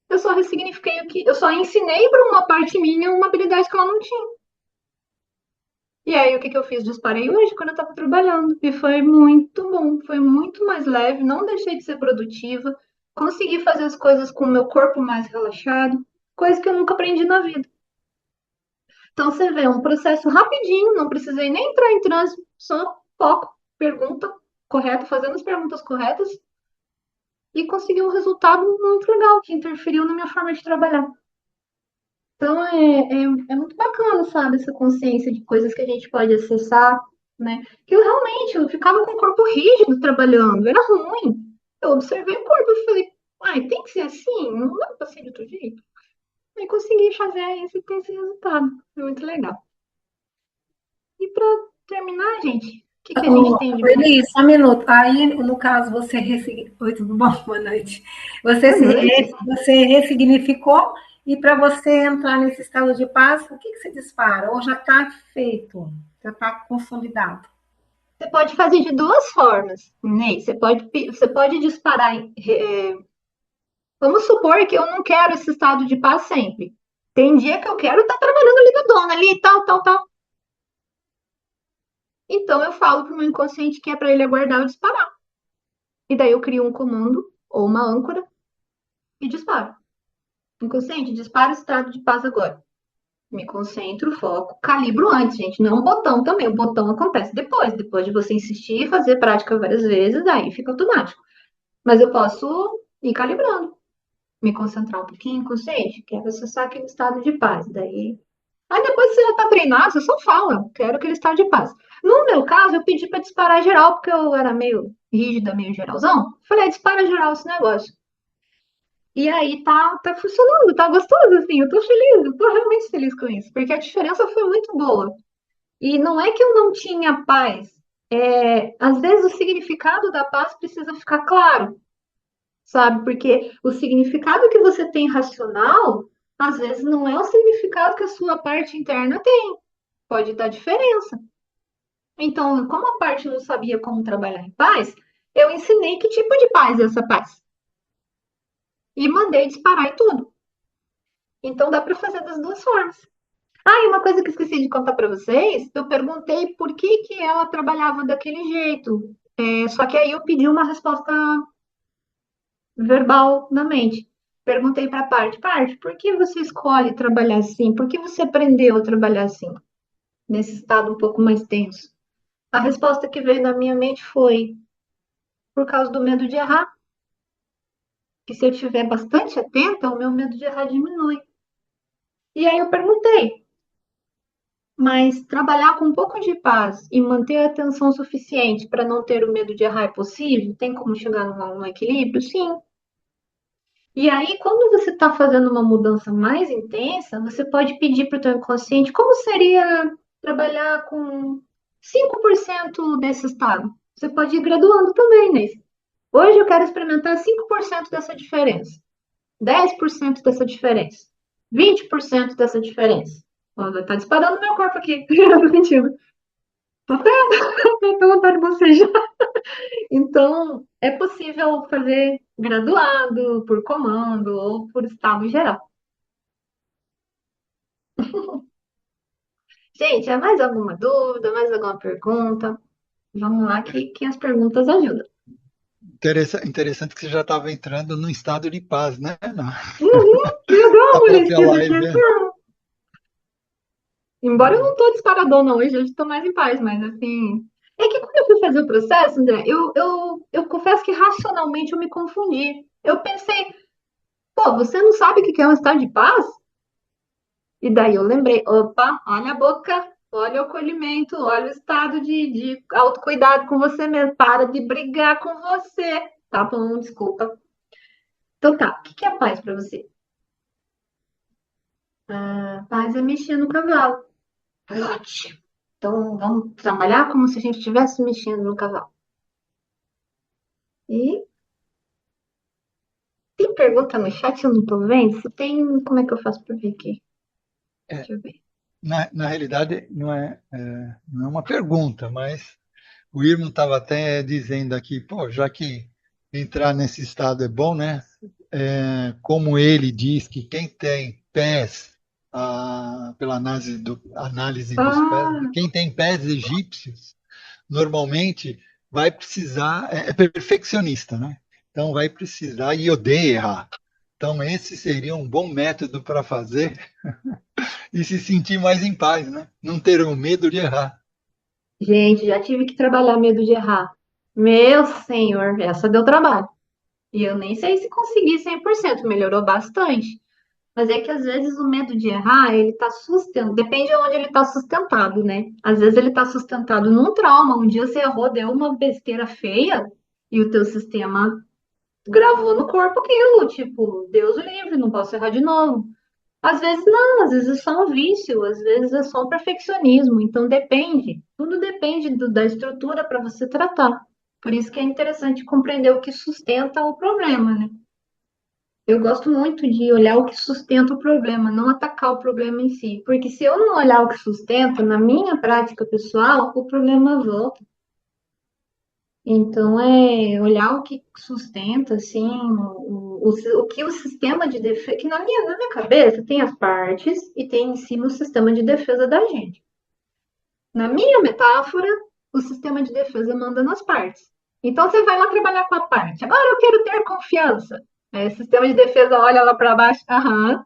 Eu só ressignifiquei o que. Eu só ensinei para uma parte minha uma habilidade que ela não tinha. E aí, o que eu fiz? Disparei hoje quando eu estava trabalhando. E foi muito bom, foi muito mais leve. Não deixei de ser produtiva. Consegui fazer as coisas com o meu corpo mais relaxado. Coisa que eu nunca aprendi na vida. Então, você vê, um processo rapidinho. Não precisei nem entrar em transe. Só foco, pergunta correta, fazendo as perguntas corretas. E consegui um resultado muito legal, que interferiu na minha forma de trabalhar. Então, é muito bacana, sabe, essa consciência de coisas que a gente pode acessar, né? Que eu ficava com o corpo rígido trabalhando, era ruim. Eu observei o corpo e falei, ai, tem que ser assim, não dá pra ser de outro jeito. Aí consegui fazer isso e ter esse resultado. Foi muito legal. E para terminar, gente, o que a gente Ô, tem de bom? Elis, só um minuto. Aí, no caso, você Oi, tudo bom? Boa noite. Você, Boa noite. você ressignificou e para você entrar nesse estado de paz, o que você dispara? Ou já está feito? Já está consolidado? Você pode fazer de duas formas, Ney. Você pode disparar. Vamos supor que eu não quero esse estado de paz sempre. Tem dia que eu quero estar trabalhando ligadona ali e tal, tal, tal. Então eu falo para o meu inconsciente que é para ele aguardar eu disparar. E daí eu crio um comando ou uma âncora e disparo. Inconsciente, dispara o estado de paz agora. Me concentro, foco, calibro antes, gente. Não é um botão também. O botão acontece depois de você insistir e fazer prática várias vezes, aí fica automático. Mas eu posso ir calibrando, me concentrar um pouquinho, inconsciente, quero acessar aquele estado de paz. Daí Aí depois que você já está treinado, você só fala, quero aquele estado de paz. No meu caso, eu pedi para disparar geral, porque eu era meio rígida, meio geralzão. Falei, dispara geral esse negócio. E aí tá funcionando, tá gostoso, assim, eu tô feliz, eu tô realmente feliz com isso, porque a diferença foi muito boa. E não é que eu não tinha paz, às vezes o significado da paz precisa ficar claro, sabe? Porque o significado que você tem racional, às vezes não é o significado que a sua parte interna tem. Pode dar diferença. Então, como a parte não sabia como trabalhar em paz, eu ensinei que tipo de paz é essa paz. E mandei disparar em tudo. Então, dá para fazer das duas formas. Ah, e uma coisa que esqueci de contar para vocês, eu perguntei por que ela trabalhava daquele jeito. Só que aí eu pedi uma resposta verbal na mente. Perguntei para a parte, por que você escolhe trabalhar assim? Por que você aprendeu a trabalhar assim? Nesse estado um pouco mais tenso. A resposta que veio na minha mente foi por causa do medo de errar. Que se eu estiver bastante atenta, o meu medo de errar diminui. E aí eu perguntei, mas trabalhar com um pouco de paz e manter a atenção suficiente para não ter o medo de errar é possível? Tem como chegar num equilíbrio? Sim. E aí, quando você está fazendo uma mudança mais intensa, você pode pedir para o teu inconsciente como seria trabalhar com 5% desse estado. Você pode ir graduando também, né? Hoje eu quero experimentar 5% dessa diferença, 10% dessa diferença, 20% dessa diferença. Olha, tá disparando meu corpo aqui. Tô mentindo. Tô vendo. Tô vontade de bocejar. Então, é possível fazer graduado, por comando ou por estado geral. Gente, é mais alguma dúvida, mais alguma pergunta? Vamos lá, que as perguntas ajudam. Interessante que você já estava entrando num estado de paz, né? Legal, Na própria Maurício, live, porque, né? embora eu não tô disparadona hoje eu estou mais em paz, mas assim. É que quando eu fui fazer o processo, André, eu confesso que racionalmente eu me confundi. Eu pensei, pô, você não sabe o que é um estado de paz? E daí eu lembrei, opa, olha a boca, olha o acolhimento, olha o estado de autocuidado com você mesmo, para de brigar com você. Tá bom, desculpa. Então tá, o que é paz para você? Paz é mexer no cavalo. Ótimo. Então vamos trabalhar como se a gente estivesse mexendo no cavalo. E tem pergunta no chat, eu não tô vendo? Se tem, como é que eu faço para ver aqui? É, Deixa eu ver. na realidade, não é uma pergunta, mas o Irmão estava até dizendo aqui, pô, já que entrar nesse estado é bom, né? Como ele diz que quem tem pés, pela análise dos pés, Ah, quem tem pés egípcios, normalmente vai precisar, é perfeccionista, né? Então vai precisar e odeia errar. Então esse seria um bom método para fazer e se sentir mais em paz, né? Não ter o medo de errar. gente, já tive que trabalhar medo de errar. Meu senhor, essa deu trabalho. E eu nem sei se consegui 100%, melhorou bastante. Mas é que às vezes o medo de errar, ele tá sustentado, depende de onde ele está sustentado, né? Às vezes ele está sustentado num trauma. Um dia você errou, deu uma besteira feia e o teu sistema gravou no corpo aquilo, tipo, Deus o livre, não posso errar de novo. Às vezes não, às vezes é só um vício, às vezes é só um perfeccionismo. Então depende, tudo depende da estrutura para você tratar. Por isso que é interessante compreender o que sustenta o problema, né? Eu gosto muito de olhar o que sustenta o problema, não atacar o problema em si. Porque se eu não olhar o que sustenta, na minha prática pessoal, o problema volta. Então, é olhar o que sustenta, assim, o que o sistema de defesa. Que na minha cabeça tem as partes e tem em cima o sistema de defesa da gente. Na minha metáfora, o sistema de defesa manda nas partes. Então, você vai lá trabalhar com a parte. Agora eu quero ter confiança. Aí, o sistema de defesa olha lá para baixo. Aham,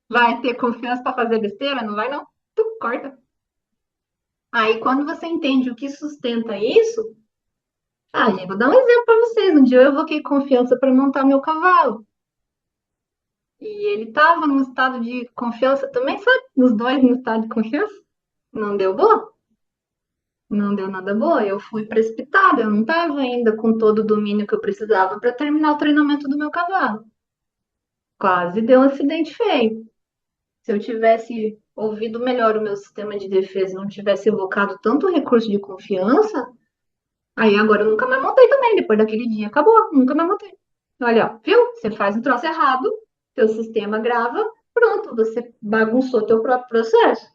vai ter confiança para fazer besteira? Não vai, não. Tu corta. Aí, quando você entende o que sustenta isso, gente, vou dar um exemplo para vocês. Um dia eu evoquei confiança para montar meu cavalo. E ele estava num estado de confiança também, sabe? Os dois no estado de confiança. Não deu boa. Não deu nada boa. Eu fui precipitada. Eu não estava ainda com todo o domínio que eu precisava para terminar o treinamento do meu cavalo. Quase deu um acidente feio. Se eu tivesse ouvido melhor o meu sistema de defesa, não tivesse evocado tanto recurso de confiança, aí agora eu nunca mais montei também. Depois daquele dia, acabou, nunca mais montei. Olha, ó, viu? Você faz um troço errado, teu sistema grava, pronto, você bagunçou teu próprio processo.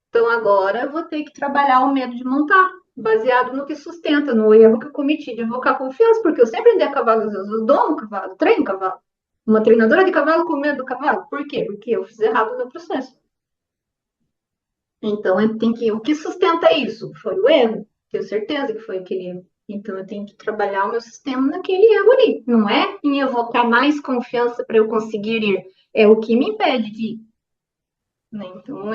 Então agora eu vou ter que trabalhar o medo de montar, baseado no que sustenta, no erro que eu cometi de evocar confiança, porque eu sempre andei a cavalo, eu dou um cavalo, treino cavalo. Uma treinadora de cavalo com medo do cavalo. Por quê? Porque eu fiz errado no meu processo. Então, o que sustenta isso? Foi o erro. Tenho certeza que foi aquele erro. Então, eu tenho que trabalhar o meu sistema naquele erro ali. Não é em evocar mais confiança para eu conseguir ir. É o que me impede de ir. Né? Então,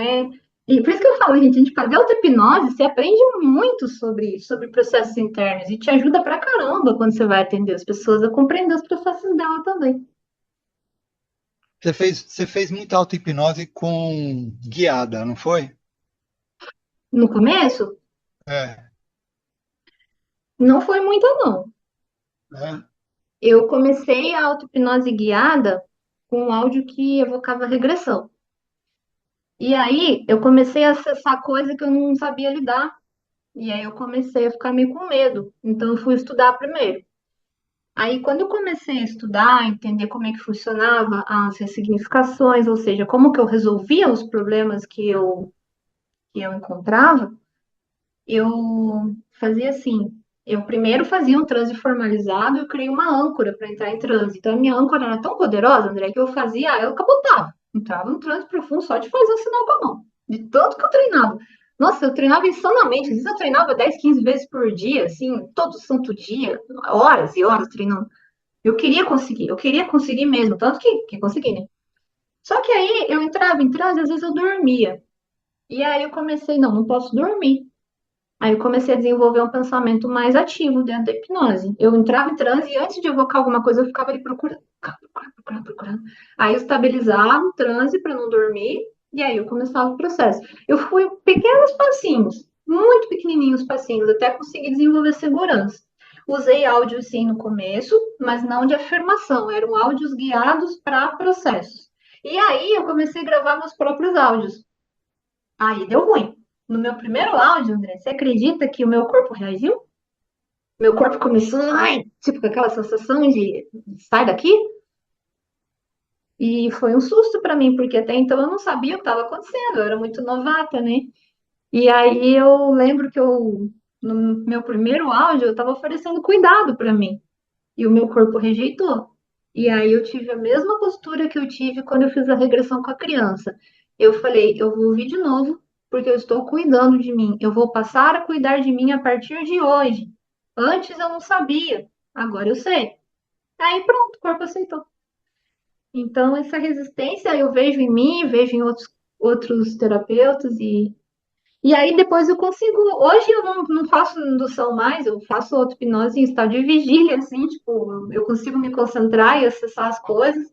E por isso que eu falo, gente, a gente fazer auto-hipnose, você aprende muito sobre processos internos e te ajuda pra caramba quando você vai atender as pessoas a compreender os processos dela também. Você fez muita auto-hipnose com guiada, não foi? No começo, É, não foi muito, não. né? Eu comecei a auto-hipnose guiada com um áudio que evocava regressão. E aí eu comecei a acessar coisa que eu não sabia lidar. E aí eu comecei a ficar meio com medo. Então eu fui estudar primeiro. Aí quando eu comecei a estudar, a entender como é que funcionava as ressignificações, ou seja, como que eu resolvia os problemas que eu encontrava, eu fazia assim. Eu primeiro fazia um transe formalizado, eu criei uma âncora para entrar em transe. Então, a minha âncora era tão poderosa, André, que eu fazia ela capotava. Entrava no transe profundo só de fazer o sinal com a mão. De tanto que eu treinava. Nossa, eu treinava insanamente. Às vezes eu treinava 10, 15 vezes por dia, assim, todo santo dia, horas e horas treinando. Eu queria conseguir mesmo, tanto que consegui, né? Só que aí eu entrava em transe, às vezes eu dormia. E aí eu comecei, não, não posso dormir. Aí eu comecei a desenvolver um pensamento mais ativo dentro da hipnose. Eu entrava em transe e antes de evocar alguma coisa, eu ficava ali procurando. Aí eu estabilizava o transe para não dormir e aí eu começava o processo. Eu fui pequenos passinhos, muito pequenininhos passinhos, até conseguir desenvolver segurança. Usei áudio sim no começo, mas não de afirmação, eram áudios guiados para processos. E aí eu comecei a gravar meus próprios áudios. Aí deu ruim. No meu primeiro áudio, André, você acredita que o meu corpo reagiu? Meu corpo começou, ai, tipo, com aquela sensação de sai daqui? E foi um susto para mim, porque até então eu não sabia o que estava acontecendo, eu era muito novata, né? E aí eu lembro que no meu primeiro áudio, eu estava oferecendo cuidado para mim, e o meu corpo rejeitou. E aí eu tive a mesma postura que eu tive quando eu fiz a regressão com a criança. Eu falei, eu vou ouvir de novo, porque eu estou cuidando de mim. Eu vou passar a cuidar de mim a partir de hoje. Antes eu não sabia, agora eu sei. Aí pronto, o corpo aceitou. Então, essa resistência eu vejo em mim, vejo em outros terapeutas, e aí depois eu consigo. Hoje eu não faço indução mais, eu faço auto-hipnose em estado de vigília, assim, tipo, eu consigo me concentrar e acessar as coisas.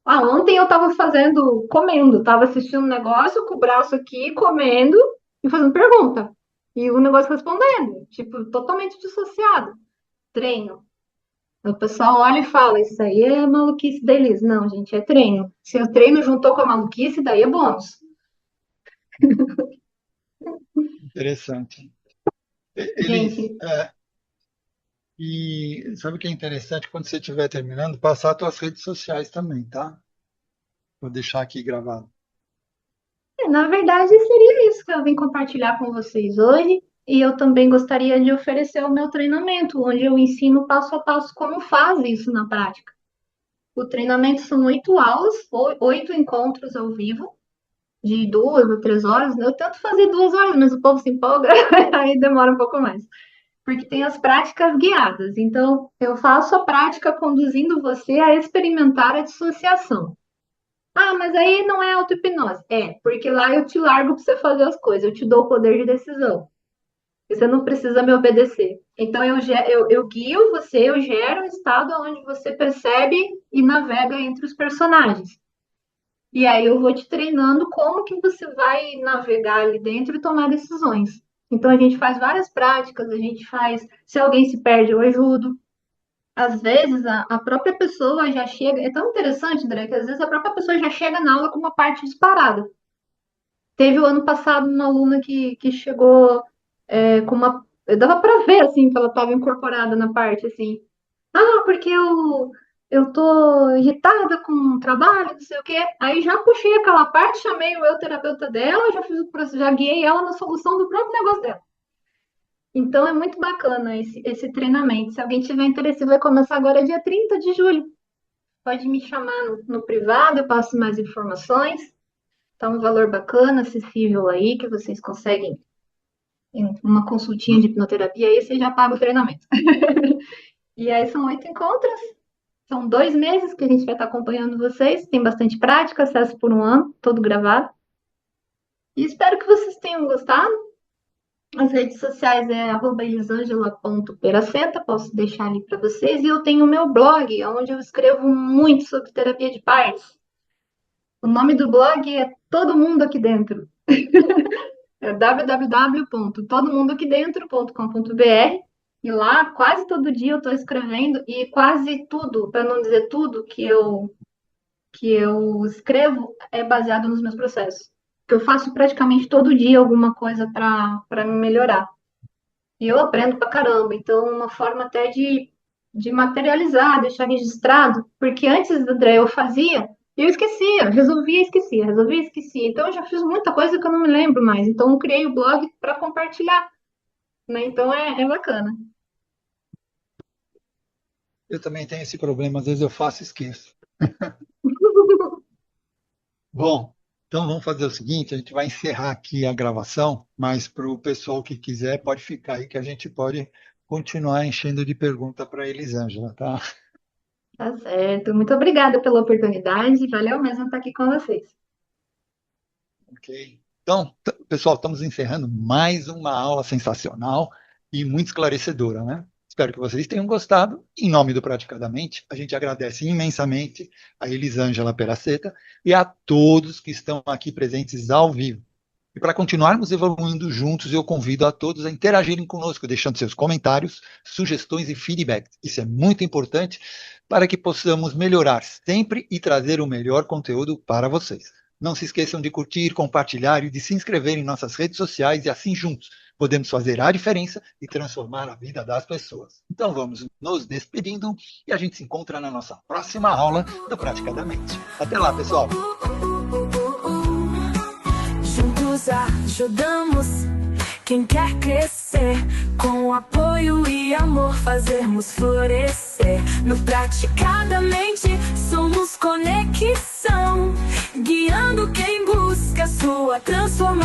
Ah, ontem eu estava fazendo, comendo, estava assistindo um negócio com o braço aqui, comendo e fazendo pergunta. E o negócio respondendo, tipo, totalmente dissociado. Treino. O pessoal olha e fala, isso aí é maluquice deles. Não, gente, é treino. Se o treino juntou com a maluquice, daí é bônus. Interessante. Eles, Gente, e sabe o que é interessante? Quando você estiver terminando, passar as suas redes sociais também, tá? Vou deixar aqui gravado. na verdade, seria isso que eu vim compartilhar com vocês hoje. E eu também gostaria de oferecer o meu treinamento, onde eu ensino passo a passo como faz isso na prática. O treinamento são 8 aulas, 8 encontros ao vivo, de 2 ou 3 horas. Eu tento fazer 2 horas, mas o povo se empolga, aí demora um pouco mais. Porque tem as práticas guiadas. Então, eu faço a prática conduzindo você a experimentar a dissociação. Ah, mas aí não é auto-hipnose. É, porque lá eu te largo para você fazer as coisas, eu te dou o poder de decisão. E você não precisa me obedecer. Então, eu guio você, eu gero um estado onde você percebe e navega entre os personagens. E aí eu vou te treinando como que você vai navegar ali dentro e tomar decisões. Então a gente faz várias práticas, a gente faz, se alguém se perde, eu ajudo. Às vezes a própria pessoa já chega, é tão interessante, André, que às vezes a própria pessoa já chega na aula com uma parte disparada. Teve o ano passado uma aluna que chegou com uma. Dava para ver assim que ela estava incorporada na parte assim. Ah, porque eu tô irritada com o trabalho, não sei o quê. Aí já puxei aquela parte, chamei o eu terapeuta dela, já fiz o processo, já guiei ela na solução do próprio negócio dela. Então é muito bacana esse treinamento. Se alguém tiver interesse, vai começar agora dia 30 de julho. Pode me chamar no privado, eu passo mais informações. Tá um valor bacana, acessível aí, que vocês conseguem em uma consultinha de hipnoterapia, aí você já paga o treinamento. E aí são 8 encontros. São 2 meses que a gente vai estar acompanhando vocês. Tem bastante prática, acesso por um ano, todo gravado. E espero que vocês tenham gostado. As redes sociais é @elisangela.peraceta, posso deixar ali para vocês. E eu tenho o meu blog, onde eu escrevo muito sobre terapia de pares. O nome do blog é Todo Mundo Aqui Dentro. É www.todomundoaquidentro.com.br. E lá, quase todo dia eu estou escrevendo, e quase tudo, para não dizer tudo que eu escrevo é baseado nos meus processos. Que eu faço praticamente todo dia alguma coisa para me melhorar. E eu aprendo pra caramba. Então, uma forma até de materializar, deixar registrado. Porque antes, André, eu fazia e eu esquecia, resolvia e esquecia, resolvia e esquecia. Então, eu já fiz muita coisa que eu não me lembro mais. Então, eu criei o blog para compartilhar. Né? Então, é bacana. Eu também tenho esse problema, às vezes eu faço e esqueço. Bom, então vamos fazer o seguinte, a gente vai encerrar aqui a gravação, mas para o pessoal que quiser, pode ficar aí que a gente pode continuar enchendo de pergunta para a Elisângela, tá? Tá certo. Muito obrigada pela oportunidade. Valeu mesmo estar aqui com vocês. Ok. Então, pessoal, estamos encerrando mais uma aula sensacional e muito esclarecedora, né? Espero que vocês tenham gostado. Em nome do Praticadamente, a gente agradece imensamente a Elisângela Peraceta e a todos que estão aqui presentes ao vivo. E para continuarmos evoluindo juntos, eu convido a todos a interagirem conosco, deixando seus comentários, sugestões e feedbacks. Isso é muito importante para que possamos melhorar sempre e trazer o melhor conteúdo para vocês. Não se esqueçam de curtir, compartilhar e de se inscrever em nossas redes sociais e assim juntos podemos fazer a diferença e transformar a vida das pessoas. Então vamos nos despedindo e a gente se encontra na nossa próxima aula do Praticadamente. Até lá, pessoal! Juntos ajudamos quem quer crescer, com apoio e amor fazermos florescer. No Praticadamente somos conexão, guiando quem busca sua transformação.